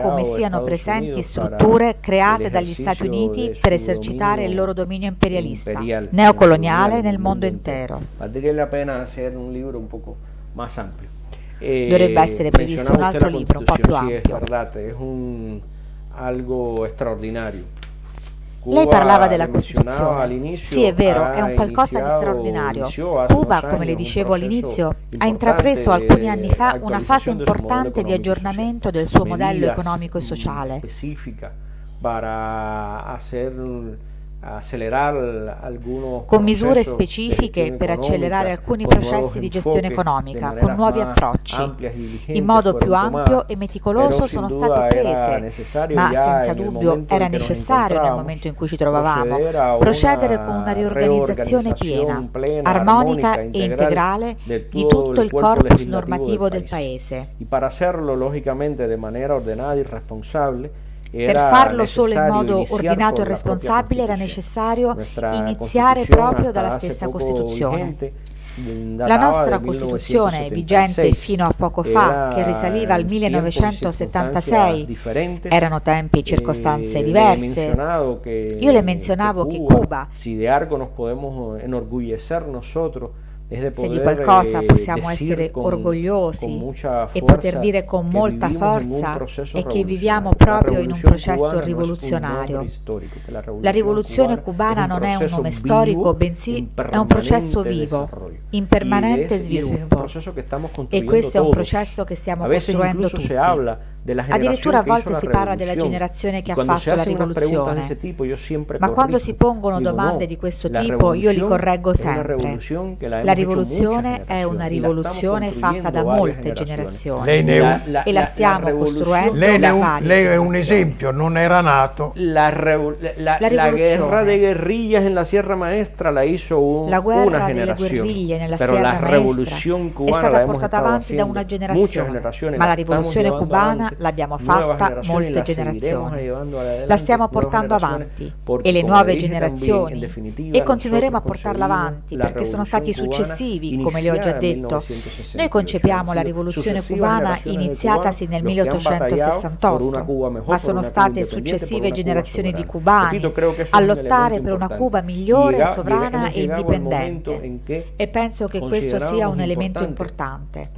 come siano presenti strutture create dagli Stati Uniti per esercitare il loro dominio imperialista, neocoloniale nel mondo intero. Valdría la pena hacer un libro un poco más amplio. Dovrebbe essere previsto un altro libro un po' più ampio. Algo straordinario. Lei parlava della Costituzione. Sì, è vero, è un qualcosa di straordinario. Cuba, come le dicevo all'inizio, ha intrapreso alcuni anni fa una fase importante di aggiornamento del suo modello economico e sociale. Con misure specifiche per accelerare alcuni processi di gestione economica, con nuovi approcci. In modo più ampio e meticoloso sono state prese, ma senza dubbio era necessario nel momento in cui ci trovavamo, procedere con una riorganizzazione piena, armonica e integrale di tutto il corpus normativo del Paese. Per farlo solo in modo ordinato e responsabile era necessario iniziare proprio dalla stessa Costituzione. La nostra Costituzione, vigente fino a poco fa, che risaliva al 1976, erano tempi e circostanze diverse. Io le menzionavo che Cuba, se di qualcosa possiamo essere orgogliosi e poter dire con molta forza è che viviamo proprio in un processo rivoluzionario. La rivoluzione cubana non è un nome storico, bensì è un processo vivo, in permanente sviluppo. E questo è un processo che stiamo costruendo tutti. Addirittura a volte si parla della generazione che ha fatto la rivoluzione, ma quando si pongono domande di questo tipo io li correggo sempre. La rivoluzione è una rivoluzione fatta da molte generazioni e la stiamo costruendo. Lei è un esempio, non era nato. La guerra de guerrillas en la Sierra Maestra la hizo una generación, pero la revolución cubana è stata portata avanti da una generazione, ma la rivoluzione cubana l'abbiamo fatta molte generazioni. La stiamo portando avanti e le nuove generazioni e continueremo a portarla avanti perché sono stati successivi, come le ho già detto. Noi concepiamo la rivoluzione cubana iniziatasi nel 1868, ma sono state successive generazioni di cubani a lottare per una Cuba migliore, sovrana e indipendente. E penso che questo sia un elemento importante.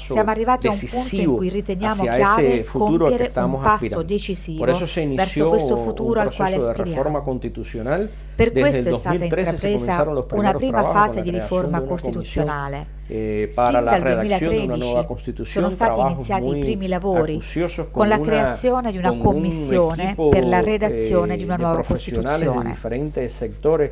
Siamo arrivati a un punto in cui riteniamo chiave compiere un passo decisivo verso questo futuro al quale aspiriamo. Per questo è stata intrapresa una prima fase di riforma costituzionale. Sin dal 2013 sono stati iniziati i primi lavori con la creazione di una commissione per la redazione di una nuova Costituzione.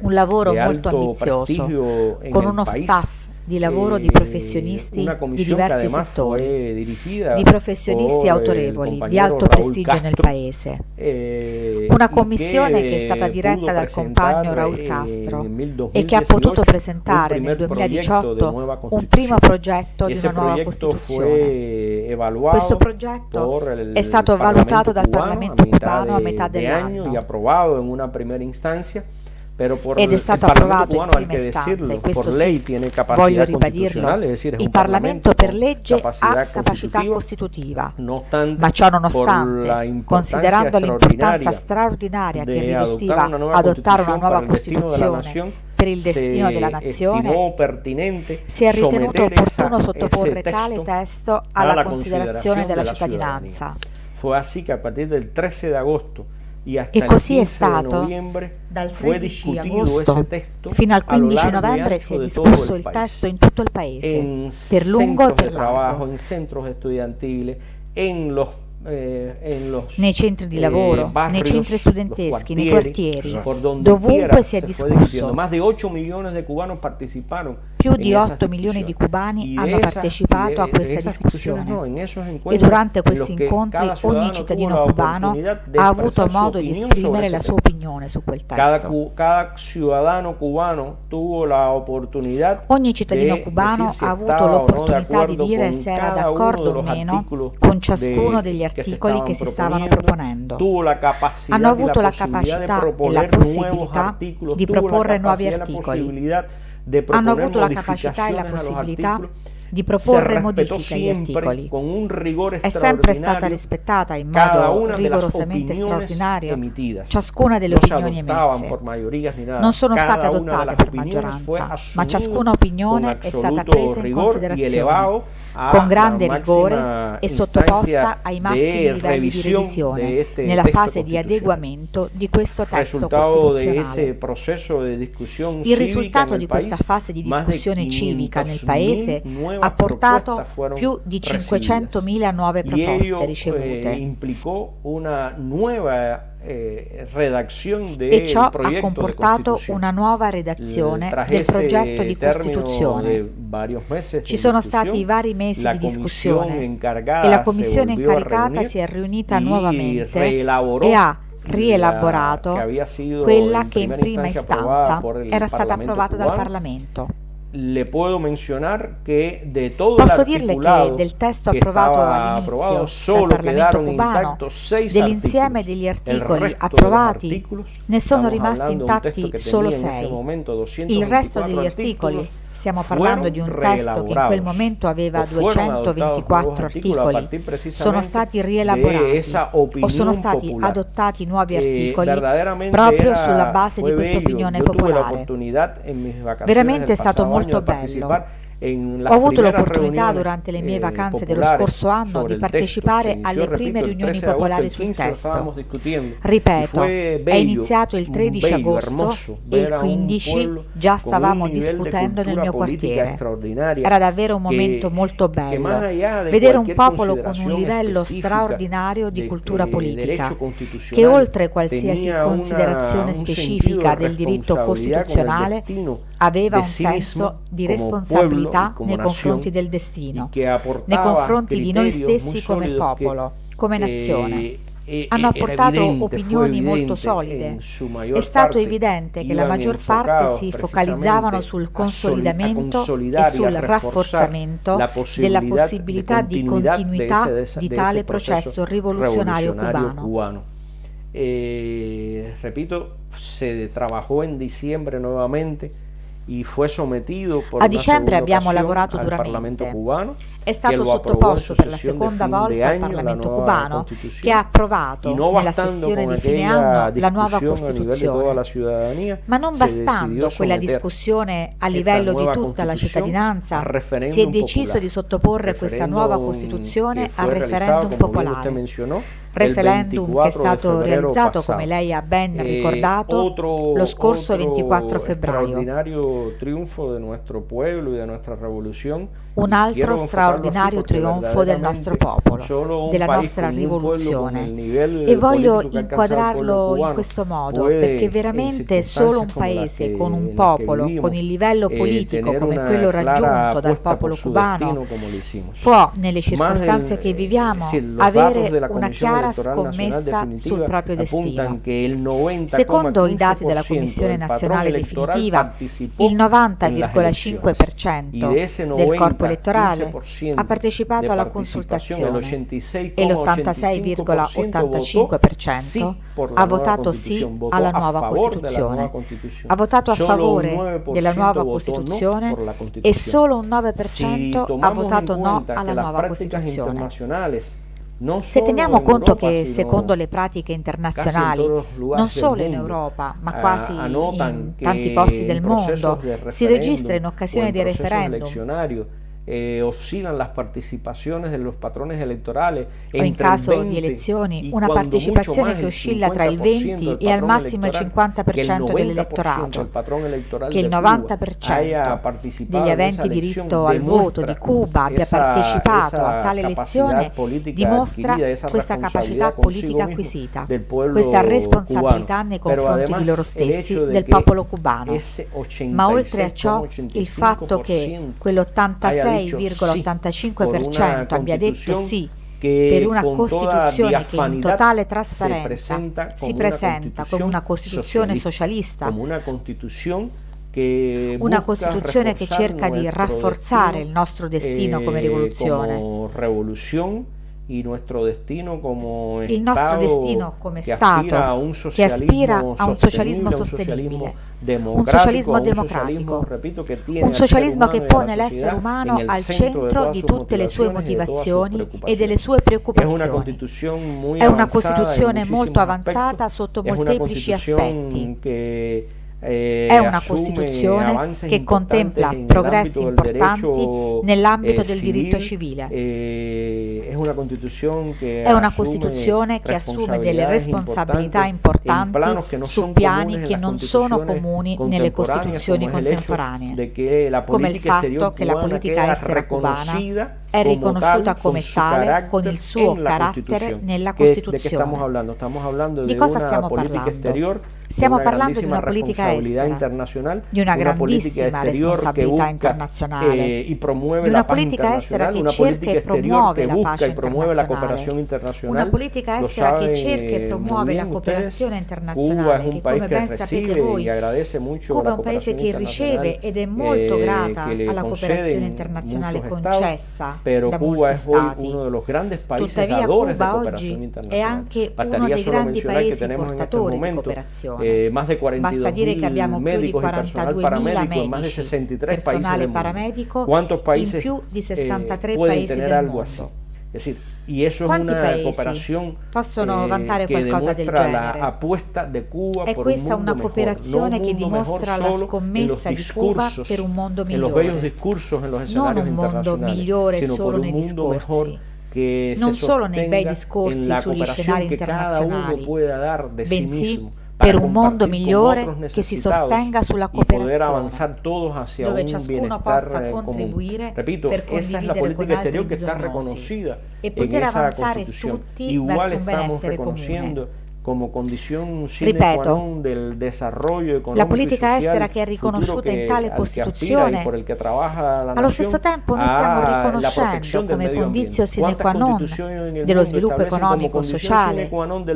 Un lavoro molto ambizioso, con uno staff di lavoro di professionisti di diversi settori, di professionisti autorevoli, di alto prestigio nel Paese. Una commissione che è stata diretta dal compagno Raúl Castro e che ha potuto presentare nel 2018 un primo progetto di una nuova Costituzione. Questo progetto è stato valutato dal Parlamento cubano a metà dell'anno ed è stato approvato in prima istanza, e questo sì, voglio ribadirlo, il Parlamento per legge ha capacità costitutiva, ma ciò nonostante, considerando l'importanza straordinaria che rivestiva adottare una nuova Costituzione per il destino della nazione, si è ritenuto opportuno sottoporre tale testo alla considerazione della cittadinanza. E così è stato. Dal 13 agosto fino al 15 novembre si è discusso il testo in tutto il paese, per lungo e per largo, nei centri di lavoro, nei centri studenteschi, nei quartieri, dovunque si è discusso. Più di 8 milioni di cubani hanno partecipato a questa discussione, e durante questi incontri ogni cittadino cubano ha avuto modo di esprimere la sua opinione su quel testo. Ogni cittadino cubano ha avuto l'opportunità di dire se era d'accordo o meno con ciascuno degli articoli che si stavano proponendo. Hanno avuto la capacità e la possibilità di proporre nuovi articoli. Hanno avuto la capacità e la possibilità di proporre modifiche agli articoli. È sempre stata rispettata in modo rigorosamente straordinario ciascuna delle opinioni emesse. Non sono state adottate per maggioranza, ma ciascuna opinione è stata presa in considerazione con grande rigore e sottoposta ai massimi livelli di revisione nella fase di adeguamento di questo testo costituzionale. Il risultato di questa fase di discussione civica nel Paese ha portato più di 500.000 nuove proposte ricevute, e ciò ha comportato una nuova redazione del progetto di Costituzione. Ci sono stati vari mesi di discussione e la commissione incaricata si è riunita nuovamente e ha rielaborato quella che in prima istanza era stata approvata dal Parlamento. Posso dirle che del testo approvato all'inizio dal Parlamento cubano, dell'insieme degli articoli approvati, ne sono rimasti intatti solo 6. Il resto degli articoli, stiamo parlando di un testo che in quel momento aveva 224 articoli, sono stati rielaborati o sono stati adottati nuovi articoli proprio sulla base di questa opinione popolare. Veramente è stato molto bello. Ho avuto l'opportunità durante le mie vacanze dello scorso anno di partecipare alle prime riunioni popolari sul testo. Ripeto, è iniziato il 13 agosto e il 15 già stavamo discutendo nel mio quartiere. Era davvero un momento molto bello, vedere un popolo con un livello straordinario di cultura politica, che oltre qualsiasi considerazione specifica del diritto costituzionale aveva un senso di responsabilità nei confronti del destino, nei confronti di noi stessi come popolo, come nazione. Hanno apportato opinioni molto solide. È stato evidente che la maggior parte si focalizzavano sul consolidamento e sul rafforzamento della possibilità di continuità di tale processo rivoluzionario cubano. Repito, se trabajó en diciembre nuevamente. A dicembre abbiamo lavorato duramente. È stato sottoposto per la seconda volta al Parlamento cubano, che ha approvato nella sessione di fine anno la nuova Costituzione. Ma non bastando quella discussione a livello di tutta la cittadinanza, si è deciso di sottoporre questa nuova Costituzione al referendum popolare. Referendum che è stato realizzato, come lei ha ben ricordato, lo scorso 24 febbraio. Un altro straordinario trionfo del nostro popolo, della nostra rivoluzione. E voglio inquadrarlo in questo modo, perché veramente solo un paese con un popolo, con il livello politico come quello raggiunto dal popolo cubano, può, nelle circostanze che viviamo, avere una chiara scommessa sul proprio destino. Secondo i dati della Commissione Nazionale Definitiva, il 90,5% del corpo elettorale, ha partecipato alla consultazione e l'86,85% ha votato sì alla nuova Costituzione. Ha votato a favore della nuova Costituzione e solo un 9% ha votato no alla nuova Costituzione. Se teniamo conto che, secondo le pratiche internazionali, non solo in Europa, ma quasi in tanti posti del mondo, si registra in occasione dei referendum oscilan las participaciones de los patrones electorales o in caso di elezioni una partecipazione che oscilla tra il 20 e al massimo il 50% dell'elettorato, che il 90% degli aventi diritto al voto di Cuba abbia partecipato a tale elezione, dimostra questa capacità politica acquisita, questa responsabilità nei confronti di loro stessi, del popolo cubano. Ma oltre a ciò, il fatto che quell'86,85% abbia detto sì per una Costituzione che in totale trasparenza si presenta come una Costituzione socialista, una Costituzione che cerca di rafforzare il nostro destino come rivoluzione, il nostro destino come Stato che aspira a un socialismo sostenibile, un socialismo democratico, un socialismo che pone l'essere umano al centro di tutte le sue motivazioni e delle sue preoccupazioni. È una Costituzione molto avanzata sotto molteplici aspetti. È una Costituzione che contempla progressi importanti nell'ambito del diritto civile. È una Costituzione che assume delle responsabilità importanti su piani che non sono comuni nelle Costituzioni contemporanee, come il fatto che la politica estera cubana è riconosciuta come tale con il suo carattere nella Costituzione. Di cosa stiamo parlando? Stiamo parlando di una politica estera, di una grandissima responsabilità internazionale, di una politica estera che cerca e promuove la pace internazionale, una politica estera che cerca e promuove la cooperazione internazionale, che come ben sapete voi, Cuba è un paese che riceve ed è molto grata alla cooperazione internazionale concessa da molti stati. Tuttavia Cuba oggi è anche uno dei grandi paesi portatori di cooperazione. Basta dire che abbiamo più di 42.000 medici, personale paramedico in più di 63 paesi del mondo. Quanti paesi possono vantare qualcosa del genere? È questa una cooperazione che dimostra la scommessa di Cuba per un mondo migliore, non un mondo migliore solo nei discorsi, non solo nei bei discorsi sugli scenari internazionali, bensì per un mondo migliore che si sostenga sulla cooperazione, dove ciascuno possa contribuire per condividere con altri bisognosi e poter avanzare tutti verso un benessere comune. Ripeto, la politica estera che è riconosciuta in tale Costituzione, allo stesso tempo noi stiamo riconoscendo come condizio sine qua non dello sviluppo economico-sociale,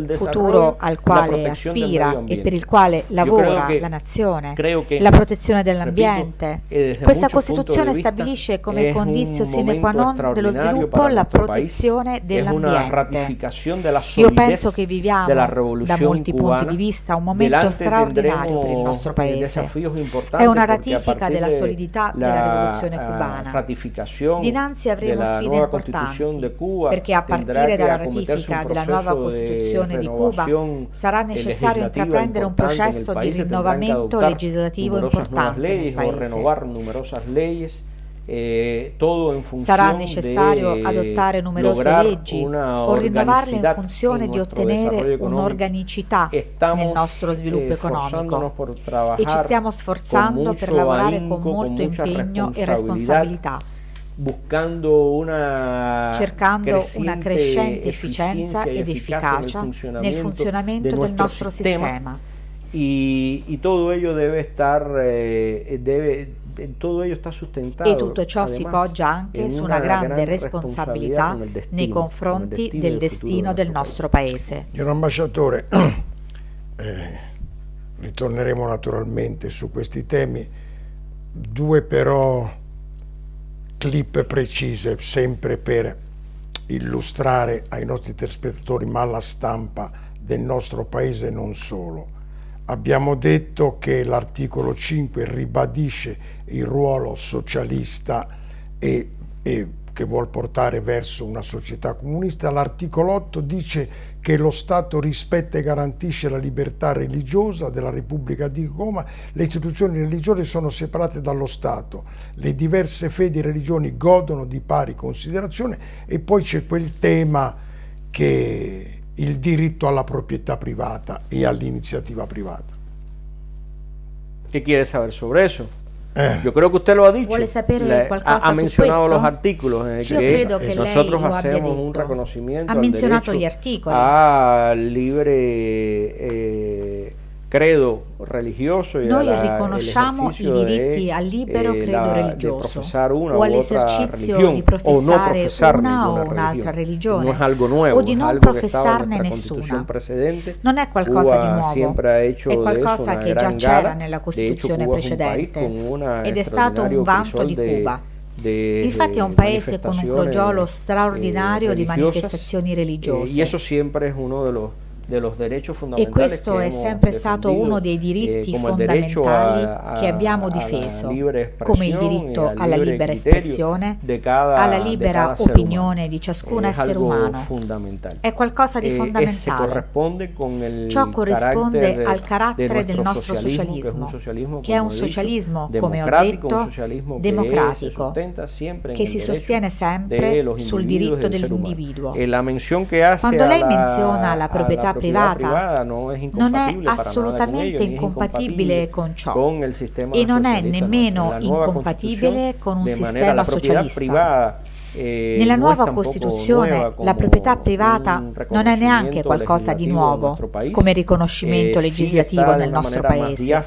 futuro al quale aspira e per il quale lavora la nazione, la protezione dell'ambiente. Questa Costituzione stabilisce come condizio sine qua non dello sviluppo la protezione dell'ambiente. Io penso che viviamo da molti punti di vista un momento straordinario per il nostro paese. È una ratifica della solidità della rivoluzione cubana. Dinanzi avremo sfide importanti, perché a partire dalla ratifica della nuova Costituzione di Cuba sarà necessario intraprendere un processo di rinnovamento legislativo importante nel paese. Sarà necessario adottare numerose leggi o rinnovarle in funzione di ottenere un'organicità nel nostro sviluppo economico e ci stiamo sforzando per lavorare con molto impegno e responsabilità, cercando una crescente efficienza ed efficacia nel funzionamento del nostro sistema. Y todo ello debe estar E tutto ciò si poggia anche su una grande responsabilità nei confronti del destino del nostro paese. Signor Ambasciatore, ritorneremo naturalmente su questi temi. Due però clip precise, sempre per illustrare ai nostri telespettatori, ma alla stampa del nostro paese e non solo. Abbiamo detto che l'articolo 5 ribadisce il ruolo socialista e che vuol portare verso una società comunista. L'articolo 8 dice che lo Stato rispetta e garantisce la libertà religiosa della Repubblica di Roma, le istituzioni religiose sono separate dallo Stato, le diverse fedi e religioni godono di pari considerazione, e poi c'è quel tema che il diritto alla proprietà privata e all'iniziativa privata. ¿Qué quiere saber sobre eso? Yo creo que usted lo ha dicho. ¿Vuole sapere qualcosa ha mencionado su questo? los artículos Io credo che nosotros lei lo abbia hacemos detto. un reconocimiento Ha al menzionato derecho gli articoli. al libre credo religioso y Noi riconosciamo i diritti al libero credo religioso o all'esercizio di professare una o un'altra religione, no es algo nuevo, o di non professarne nessuna. Non è qualcosa di nuovo, è qualcosa che già c'era nella Costituzione precedente ed è stato un vanto di Cuba. Infatti è un paese con un crogiolo straordinario di manifestazioni religiose. Y eso siempre es uno de los derechos E fundamentales questo che è sempre stato uno dei diritti fondamentali che abbiamo difeso, come il diritto alla libera espressione, alla libera opinione di ciascun essere umano. È qualcosa di fondamentale. Ciò corrisponde al carattere del nostro socialismo, che è un socialismo, come ho detto, democratico, che si sostiene sempre sul diritto dell'individuo. Quando lei menziona la proprietà privata, non è assolutamente incompatibile con ciò e non è nemmeno incompatibile con un sistema socialista. Nella nuova Costituzione la proprietà privata non è neanche qualcosa di nuovo come riconoscimento legislativo nel nostro Paese,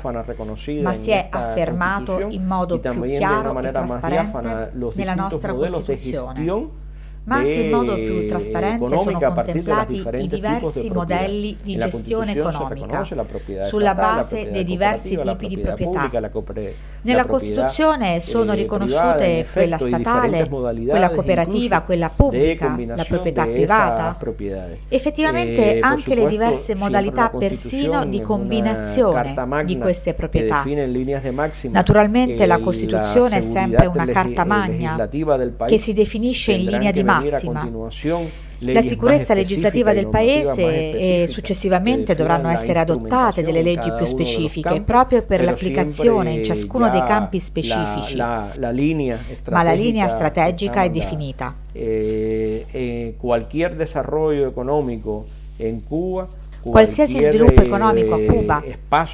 ma si è affermato in modo più chiaro e trasparente nella nostra Costituzione. Ma anche in modo più trasparente sono contemplati i diversi modelli di gestione economica sulla base dei diversi tipi di proprietà. Nella Costituzione sono riconosciute quella statale, quella cooperativa, quella pubblica, la proprietà privata. Effettivamente anche le diverse modalità persino di combinazione di queste proprietà. Naturalmente la Costituzione è sempre una carta magna che si definisce in linea di massima la sicurezza legislativa del Paese e successivamente dovranno essere adottate delle leggi più specifiche proprio per l'applicazione in ciascuno dei campi specifici, ma la linea strategica è definita. Qualsiasi sviluppo economico a Cuba,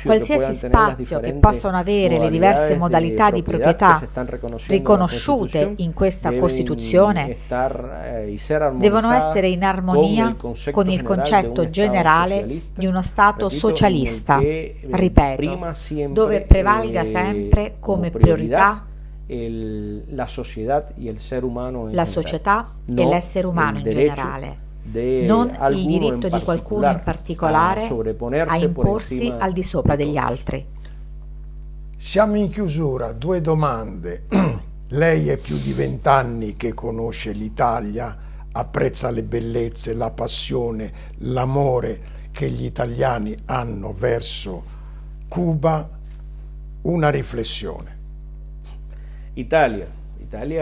qualsiasi spazio che possano avere le diverse modalità di proprietà riconosciute in questa Costituzione devono essere in armonia con il concetto generale di uno Stato socialista, ripeto, dove prevalga sempre come priorità la società e l'essere umano in generale, non il diritto di qualcuno in particolare a imporsi al di sopra degli altri. Siamo in chiusura, 2 domande. Lei è più di 20 anni che conosce l'Italia, apprezza le bellezze, la passione, l'amore che gli italiani hanno verso Cuba. Una riflessione. L'Italia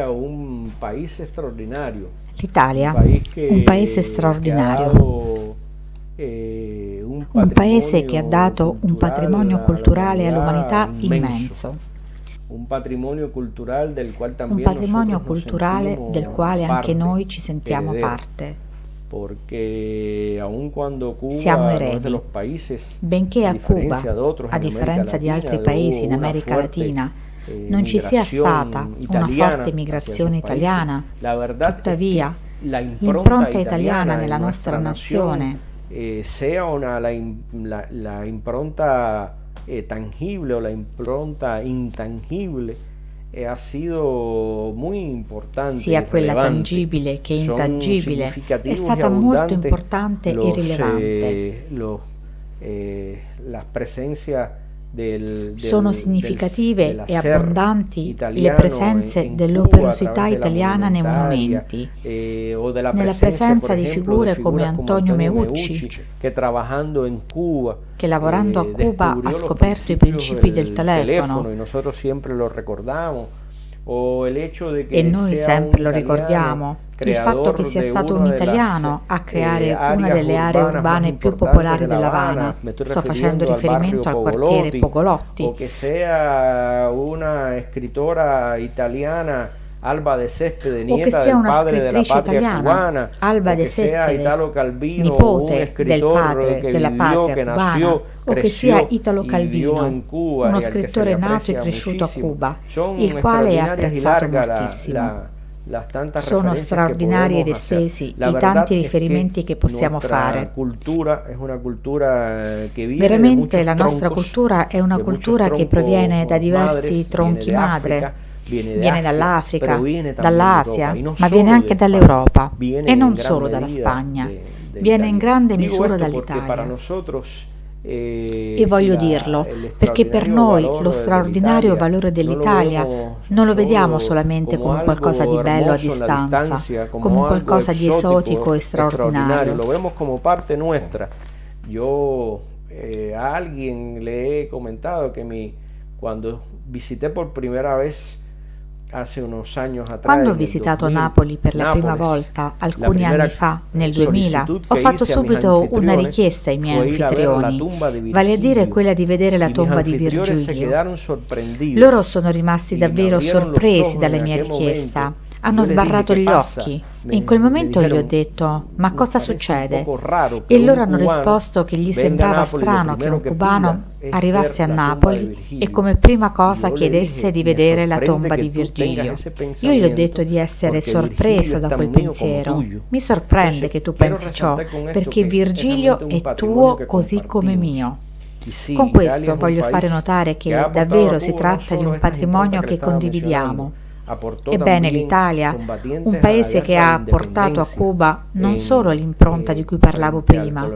è un paese straordinario. L'Italia, un paese straordinario, un paese che ha dato un patrimonio culturale all'umanità immenso, un patrimonio culturale del quale anche noi ci sentiamo parte. Siamo eredi, benché a Cuba, a differenza di altri paesi in America Latina, non ci sia stata una forte migrazione italiana, tuttavia l'impronta italiana nella nostra nazione, sia la impronta tangible o la impronta intangible, ha sido muy importante, sia quella tangibile che intangibile, è stata molto importante e rilevante. La presenza Sono significative e abbondanti le presenze dell'operosità italiana nei monumenti, nella presenza di figure come Antonio Meucci, che lavorando a Cuba ha scoperto i principi del telefono, e noi sempre lo ricordiamo, il fatto che sia stato un italiano a creare una delle aree urbane più popolari dell'Havana, sto facendo riferimento al quartiere Pogolotti, o che sia una scrittora italiana, Alba de Céspedes, nieta del padre della patria cubana, Alba de Céspedes, nipote del padre della patria cubana, o che sia Italo Calvino, uno scrittore nato e cresciuto a Cuba, il quale è apprezzato moltissimo. Sono straordinari ed estesi i tanti riferimenti che possiamo fare. Veramente la nostra cultura è una cultura che proviene da diversi tronchi madre. Viene dall'Africa, dall'Asia, ma viene anche dall'Europa e non solo dalla Spagna. Viene in grande misura dall'Italia. E voglio dirlo perché per noi lo straordinario valore dell'Italia non lo vediamo solamente come qualcosa di bello a distanza, come qualcosa di esotico e straordinario. Lo vemos come parte nuestra. Yo a alguien le he comentado que cuando visité por primera vez Quando ho visitato Napoli per la prima volta, alcuni anni fa, nel 2000, ho fatto subito una richiesta ai miei anfitrioni, vale a dire quella di vedere la tomba di Virgilio. Loro sono rimasti davvero sorpresi dalla mia richiesta. Hanno sbarrato gli occhi. In quel momento gli ho detto: ma cosa succede? E loro hanno risposto che gli sembrava strano che un cubano arrivasse a Napoli e come prima cosa chiedesse di vedere la tomba di Virgilio. Io gli ho detto di essere sorpreso da quel pensiero. Mi sorprende che tu pensi ciò, perché Virgilio è tuo così come mio. Con questo voglio fare notare che davvero si tratta di un patrimonio che condividiamo. Ebbene, l'Italia, un paese che ha portato a Cuba non solo l'impronta di cui parlavo prima,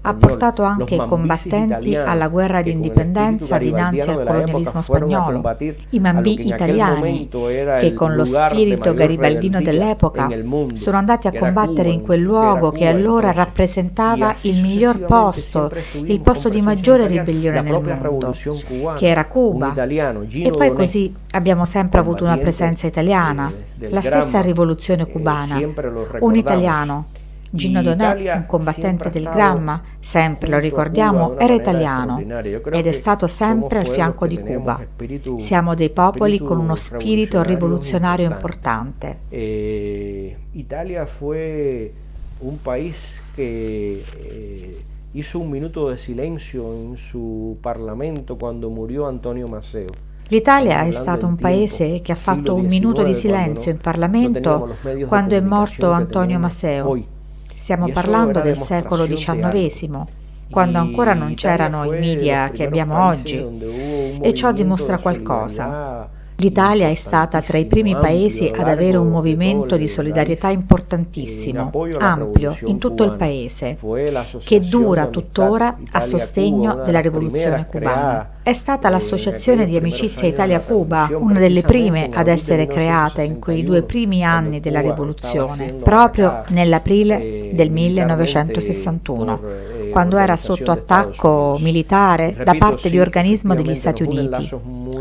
ha portato anche i combattenti alla guerra di indipendenza dinanzi al colonialismo spagnolo, i Mambì italiani, che con lo spirito garibaldino dell'epoca sono andati a combattere in quel luogo che allora rappresentava il miglior posto, il posto di maggiore ribellione nel mondo, che era Cuba. E poi così abbiamo sempre avuto una presenza italiana, la stessa rivoluzione cubana, un italiano. Gino Donè, un combattente del Gramma, sempre lo ricordiamo, era italiano ed è stato sempre al fianco di Cuba. Siamo dei popoli con uno spirito rivoluzionario importante. Italia fue un país que hizo un minuto de silencio en su parlamento cuando murió Antonio Maceo. L'Italia è stato un paese che ha fatto un minuto di silenzio in Parlamento quando è morto Antonio Maceo. Stiamo parlando del secolo XIX, quando ancora non c'erano i media che abbiamo oggi, e ciò dimostra qualcosa. L'Italia è stata tra i primi paesi ad avere un movimento di solidarietà importantissimo, ampio, in tutto il paese, che dura tuttora a sostegno della rivoluzione cubana. È stata l'Associazione di Amicizia Italia-Cuba, una delle prime ad essere creata in quei 2 primi anni della rivoluzione, proprio nell'aprile del 1961, quando era sotto attacco militare da parte di organismi degli Stati Uniti.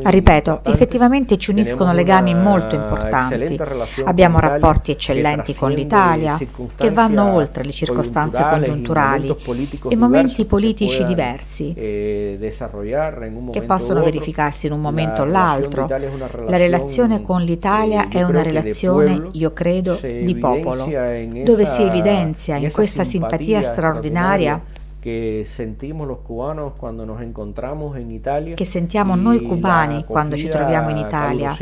Ripeto, effettivamente ci uniscono legami molto importanti. Abbiamo rapporti eccellenti con l'Italia, che vanno oltre le circostanze congiunturali e momenti politici diversi, che possono verificarsi in un momento o l'altro. La relazione con l'Italia è una relazione, io credo, di popolo, dove si evidenzia in questa simpatia straordinaria che sentiamo noi cubani quando ci troviamo in Italia,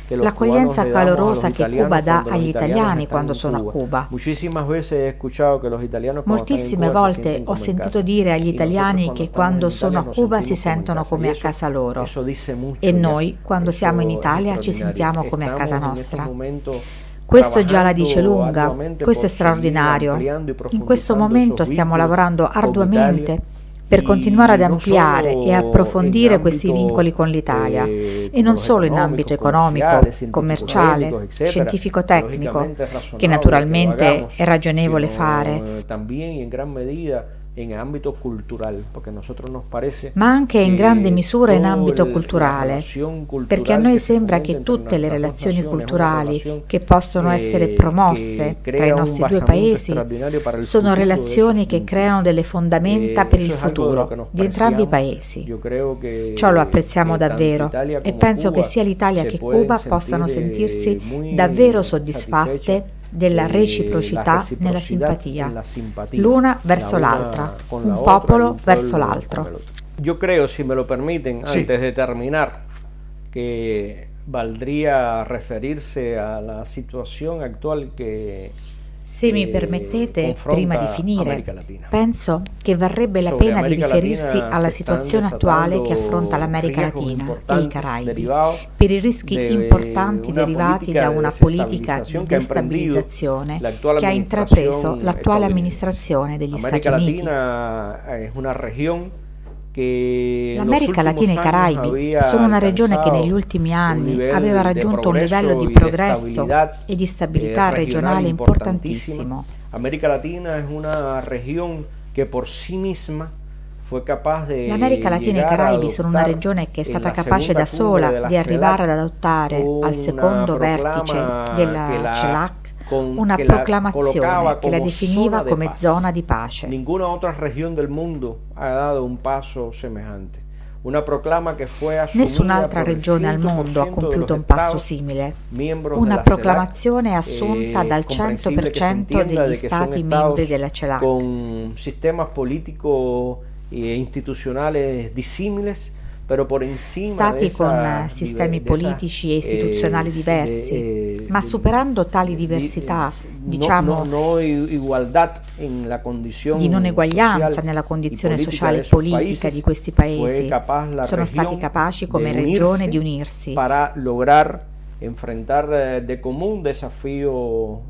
l'accoglienza calorosa che Cuba dà agli italiani quando sono a Cuba. Moltissime volte ho sentito dire agli italiani che quando sono a Cuba si sentono come a casa loro, e noi quando siamo in Italia ci sentiamo come a casa nostra. Questo già la dice lunga, questo è straordinario. In questo momento stiamo lavorando arduamente per continuare ad ampliare e approfondire questi vincoli con l'Italia, e non solo in ambito economico, commerciale, scientifico-tecnico, che naturalmente è ragionevole fare, ma anche in grande misura in ambito culturale, perché a noi sembra che tutte le relazioni culturali che possono essere promosse tra i nostri due paesi sono relazioni che creano delle fondamenta per il futuro di entrambi i paesi. Ciò lo apprezziamo davvero e penso che sia l'Italia che Cuba possano sentirsi davvero soddisfatte della reciprocità nella simpatia, l'una verso l'altra, un popolo verso l'altro. Yo creo, si me lo permiten, Sí. antes de terminar, que valdría referirse a la situación actual que Se mi permettete, confronta prima di finire, America Latina. penso che varrebbe la Sobre pena di America riferirsi Latina alla se situazione están attuale che desatando affronta l'America riesgos Latina e i importantes Caraibi, derivados per i rischi de importanti una derivati politica da de una politica di desestabilización que ha emprendido destabilizzazione la actual che ha administración intrapreso l'attuale estadounidense. amministrazione degli Stati América Uniti. Latina es una región que en los L'America Latina e i últimos años Caraibi había sono una regione che alcanzado negli ultimi un anni nivel aveva de raggiunto un livello di y de progresso estabilidad, e di stabilità regionale importantissimo. América Latina es una región que por sí misma fue capaz de L'America Latina e i llegar a Caraibi sono una adoptar regione che è en stata la capace segunda da sola cumbre de la di arrivare ad CELAC adottare al una secondo proclama vertice que della la- CELAC con- una que la proclamazione colocaba che la como definiva zona de come paz. zona di pace. Ninguna otra región del mundo ha dado un paso semejante. Una proclama que fue asumida Nessun'altra por el regione al 100% mondo ha de compiuto los un passo estados simile. miembros Una della proclamazione CELAC, assunta dal comprensible que se 100% entienda degli de que son stati estados membri della CELAC. con sistemas políticos e institucionales disímiles, pero por encima Stati de con esa sistemi de esa, politici e istituzionali diversi, ma superando tali diversità, diciamo, no igualdad en la condición di non eguaglianza social nella y condizione política sociale de e esos politica países, di questi fue paesi, capaz la sono stati región capaci come de regione unirse di unirsi para lograr enfrentar de común desafíos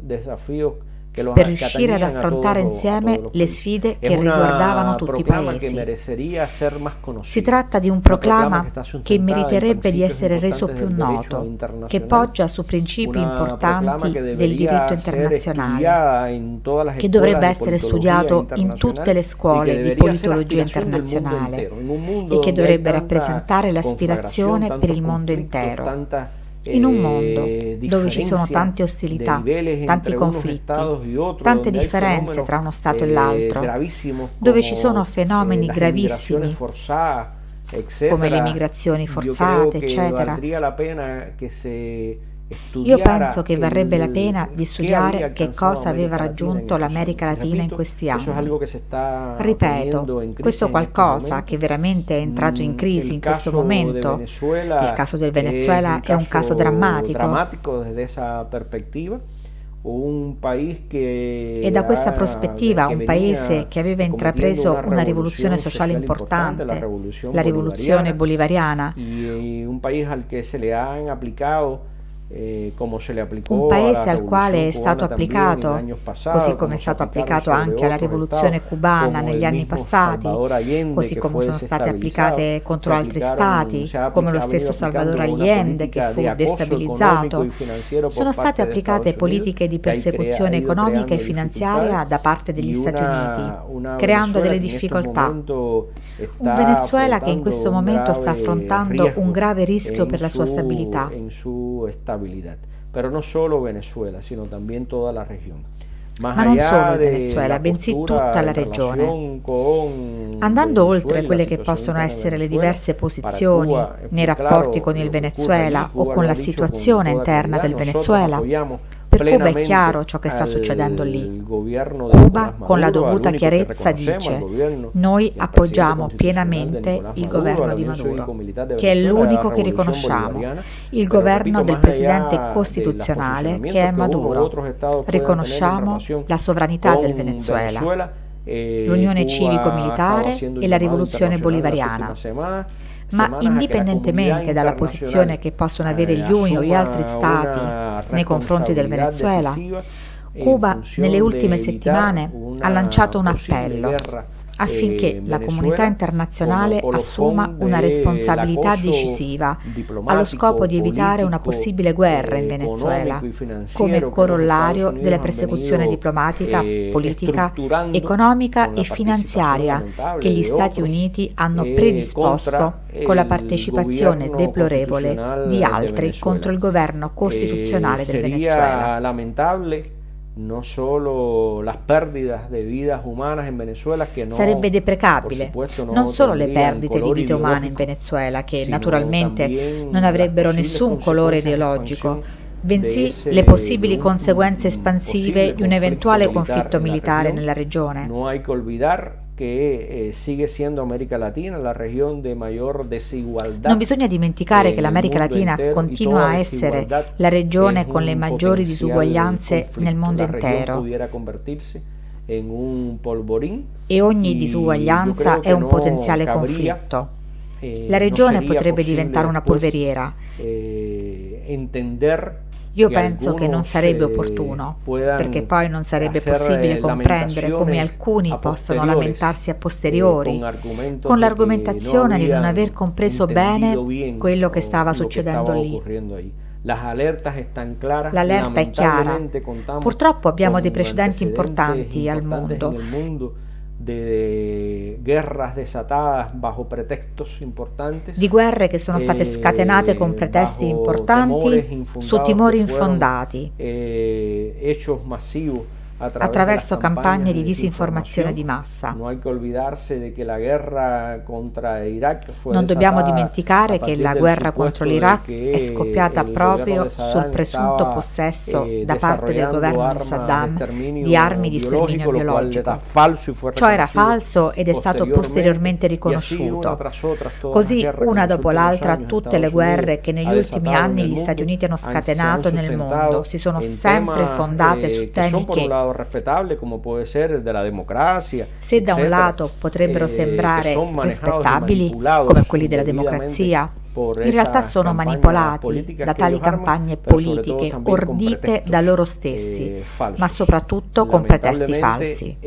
che lo per riuscire ad atañían a affrontare todos insieme los le paesi. sfide Es che una riguardavano tutti i proclama que paesi. merecería ser más conocida. Si tratta di un Una proclama proclama que está che sustentada en meriterebbe di principios essere reso importantes più del derecho noto, internacional. che poggia su principi Una importanti proclama que del debería diritto ser internazionale, estudiada en todas las che escuelas dovrebbe de essere politología studiato in internacional tutte le y que scuole di debería ser politologia aspiración del mundo internazionale entero, en un mundo e che donde hay dovrebbe tanta rappresentare l'aspirazione conflagración, per il tantos mondo conflictos, intero. tanta In un mondo dove ci sono diferencia tante ostilità, de niveles tanti entre unos conflitti, estados y otros, tante donde hay differenze fenómenos, tra uno Stato e l'altro, gravísimos dove como, ci sono fenomeni las gravissimi migraciones forzadas, etcétera. come le migrazioni Yo creo forzate, que eccetera. valdría la pena que se Io penso che varrebbe la el- pena di qué studiare había che alcanzado cosa aveva América Latina raggiunto en l'America estos años. Latina in Repito, questi eso es anni. algo que se está Ripeto, poniendo en crisis questo en estos qualcosa momentos. che veramente è entrato in crisi in questo caso de momento. Venezuela Il caso del Venezuela è un caso drammatico. desde esa perspectiva. Un país que E da questa ha- prospettiva que un venía paese che aveva intrapreso una rivoluzione sociale importante, la rivoluzione bolivariana, y un país al que se le han aplicado como se le aplicó un paese a la al quale è Revolución stato Cubana también applicato, en años pasados, così come è se stato aplicaron applicato sobre anche alla otros rivoluzione estados, cubana como negli el anni mismo passati, Salvador Allende, così que come fue sono state desestabilizado, applicate contro se altri aplicaron- stati, se ha come lo aplicado- stesso venido Salvador applicando una Allende che política fu de acoso destabilizzato. económico y financiero por Sono parte state de applicate Estados politiche di Unidos, que ha persecuzione ido economica e creando finanziaria dificultades, da parte degli y Stati Uniti, una creando delle Venezuela que en estos difficoltà. momentos Un está Venezuela che in afrontando questo un momento sta grave affrontando riesgo un grave rischio en per la sua stabilità. en su estabilidad. Pero no solo Venezuela, sino también toda la región. Más Ma non allá solo il de Venezuela, la bensì postura tutta la en regione. relación con Andando Venezuela oltre y quelle la che situación possono interna de essere le Venezuela, diverse para posizioni Cuba es nei muy rapporti claro con il lo que Venezuela ocurre allí. o Cuba con lo la ha dicho con situazione toda interna del claridad. Venezuela, Nosotros apoyamos per Cuba è plenamente chiaro ciò che sta al succedendo lì. gobierno de Cuba, Nicolás con la Maduro, dovuta al único que chiarezza, reconocemos, dice: al gobierno noi del appoggiamo presidente constitucional de pienamente Nicolás il Maduro, governo a la di Unión Maduro, Cívico-Militar de che è Venezuela, a la l'unico che Revolución riconosciamo, Bolivariana. il Pero governo repito, del más allá presidente de los costituzionale che è posicionamientos que uno u Maduro. otros estados puedan tener en Riconosciamo relación la sovranità del con Venezuela, Venezuela, l'unione Cuba civico-militare ha estado haciendo e la un llamado rivoluzione internacional bolivariana. las últimas Ma semanas a que la indipendentemente comunidad dalla posizione che possono avere gli uni o gli altri stati nei confronti del Venezuela, Cuba nelle ultime settimane ha lanciato un appello affinché la comunità internazionale assuma una responsabilità decisiva allo scopo di evitare una possibile guerra in Venezuela, come corollario della persecuzione diplomatica, politica, economica e finanziaria che gli Stati Uniti hanno predisposto con la partecipazione deplorevole di altri contro il governo costituzionale del Venezuela. No solo las pérdidas de vidas humanas en Venezuela che no, sarebbe deprecabile non solo le perdite di vite umane in Venezuela, che naturalmente non avrebbero nessun colore ideologico, bensì le possibili conseguenze espansive di un eventuale conflitto militare nella regione. No hay que olvidar che sigue siendo America Latina la región de mayor desigualdad. Non bisogna dimenticare che l'America Latina continua a essere la regione con le maggiori disuguaglianze nel mondo intero. E ogni disuguaglianza è un potenziale conflitto. La regione potrebbe diventare una polveriera. Io penso che non sarebbe opportuno, perché poi non sarebbe possibile comprendere come alcuni possono lamentarsi a posteriori, con l'argomentazione di non aver compreso bene quello che stava succedendo lì. L'allerta è chiara. Purtroppo abbiamo dei precedenti importanti al mondo. Di guerre che sono state scatenate con pretesti importanti su timori infondati, attraverso campagne di disinformazione di massa. Non dobbiamo dimenticare che la guerra contro l'Iraq è scoppiata proprio sul presunto possesso da parte del governo di Saddam di armi di sterminio biologico. Ciò era falso ed è stato posteriormente riconosciuto. Così, una dopo l'altra, tutte le guerre che negli ultimi anni gli Stati Uniti hanno scatenato nel mondo si sono sempre fondate su temi che, se da un lato potrebbero sembrare rispettabili, come quelli della democrazia, in realtà sono manipolati da tali campagne politiche ordite da loro stessi, ma soprattutto con pretesti falsi.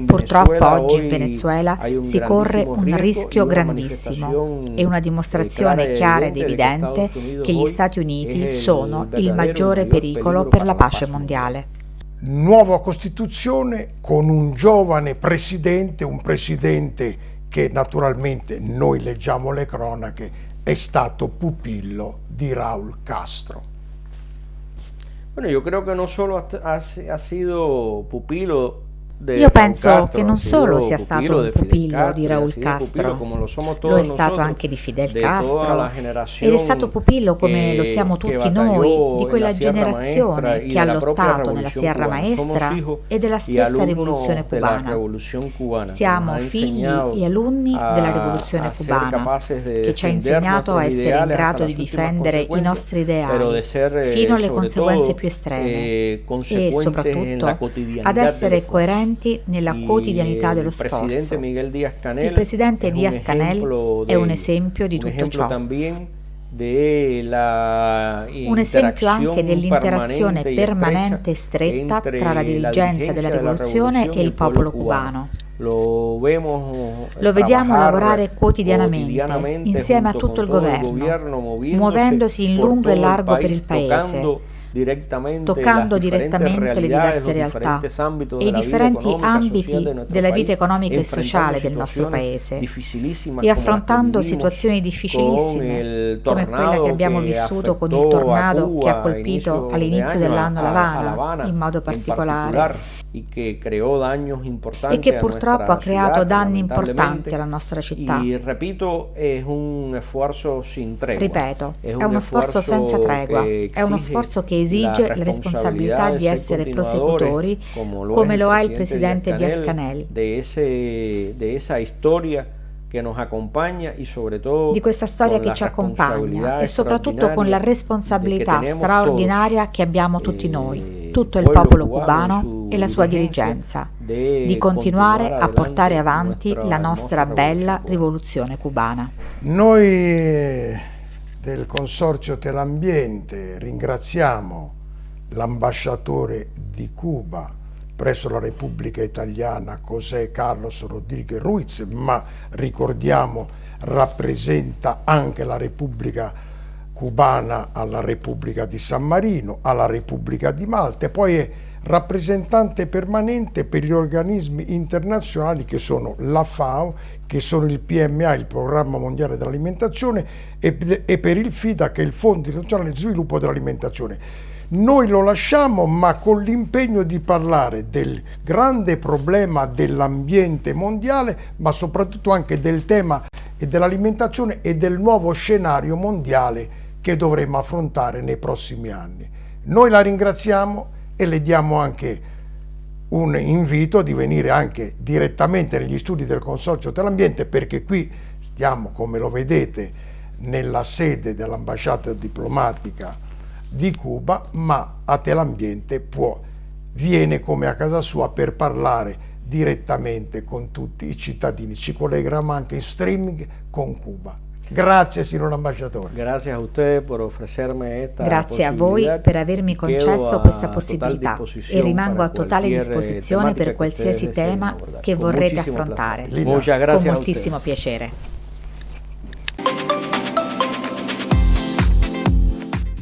Purtroppo oggi in Venezuela si corre un rischio grandissimo e una dimostrazione chiara ed evidente che gli Stati Uniti sono il maggiore pericolo per la pace mondiale. Nuova Costituzione con un giovane presidente, un presidente che naturalmente noi leggiamo le cronache, è stato pupillo di Raúl Castro. Bueno, yo creo que no solo ha sido pupilo. Io penso che non solo sia stato un pupillo di Raúl Castro, lo è stato anche di Fidel Castro ed è stato pupillo, come lo siamo tutti noi, di quella generazione che ha lottato nella Sierra Maestra e della stessa rivoluzione cubana. Siamo figli e alunni della rivoluzione cubana, che ci ha insegnato a essere in grado di difendere i nostri ideali fino alle conseguenze più estreme e soprattutto ad essere coerenti nella quotidianità dello sforzo. Il presidente Díaz-Canel è un esempio di tutto ciò. Un esempio anche dell'interazione permanente e stretta tra la dirigenza della rivoluzione e il popolo cubano. Lo vediamo lavorare quotidianamente insieme a tutto il governo, muovendosi in lungo e largo per il paese, toccando direttamente le diverse realtà e i differenti ambiti della vita economica e sociale del nostro paese e affrontando situazioni difficilissime come quella che abbiamo vissuto con il tornado che ha colpito all'inizio dell'anno l'Havana in modo particolare e che purtroppo ha creato danni importanti alla nostra città. Ripeto, è uno sforzo senza tregua, è uno sforzo che esige la responsabilità di essere prosecutori, come lo ha il presidente Díaz-Canel, di questa storia che ci accompagna e soprattutto con la responsabilità straordinaria che abbiamo tutti noi, tutto il popolo cubano e la sua dirigenza, di continuare a portare avanti la nostra bella rivoluzione cubana. Noi del Consorzio Telambiente ringraziamo l'ambasciatore di Cuba, presso la Repubblica Italiana José Carlos Rodríguez Ruiz, ma ricordiamo rappresenta anche la Repubblica Cubana alla Repubblica di San Marino, alla Repubblica di Malta, e poi è rappresentante permanente per gli organismi internazionali che sono la FAO, che sono il PMA, il Programma Mondiale dell'Alimentazione, e per il FIDA, che è il Fondo Internazionale di Sviluppo dell'Alimentazione. Noi lo lasciamo, ma con l'impegno di parlare del grande problema dell'ambiente mondiale, ma soprattutto anche del tema dell'alimentazione e del nuovo scenario mondiale che dovremo affrontare nei prossimi anni. Noi la ringraziamo e le diamo anche un invito di venire anche direttamente negli studi del Consorzio Teleambiente, perché qui stiamo, come lo vedete, nella sede dell'ambasciata diplomatica di Cuba, ma a Teleambiente viene come a casa sua per parlare direttamente con tutti i cittadini. Ci collegheremo anche in streaming con Cuba. Grazie signor ambasciatore. Grazie a usted por ofrecerme esta Grazie a voi per avermi concesso questa possibilità e rimango a totale disposizione per qualsiasi tema che vorrete affrontare. Con moltissimo piacere.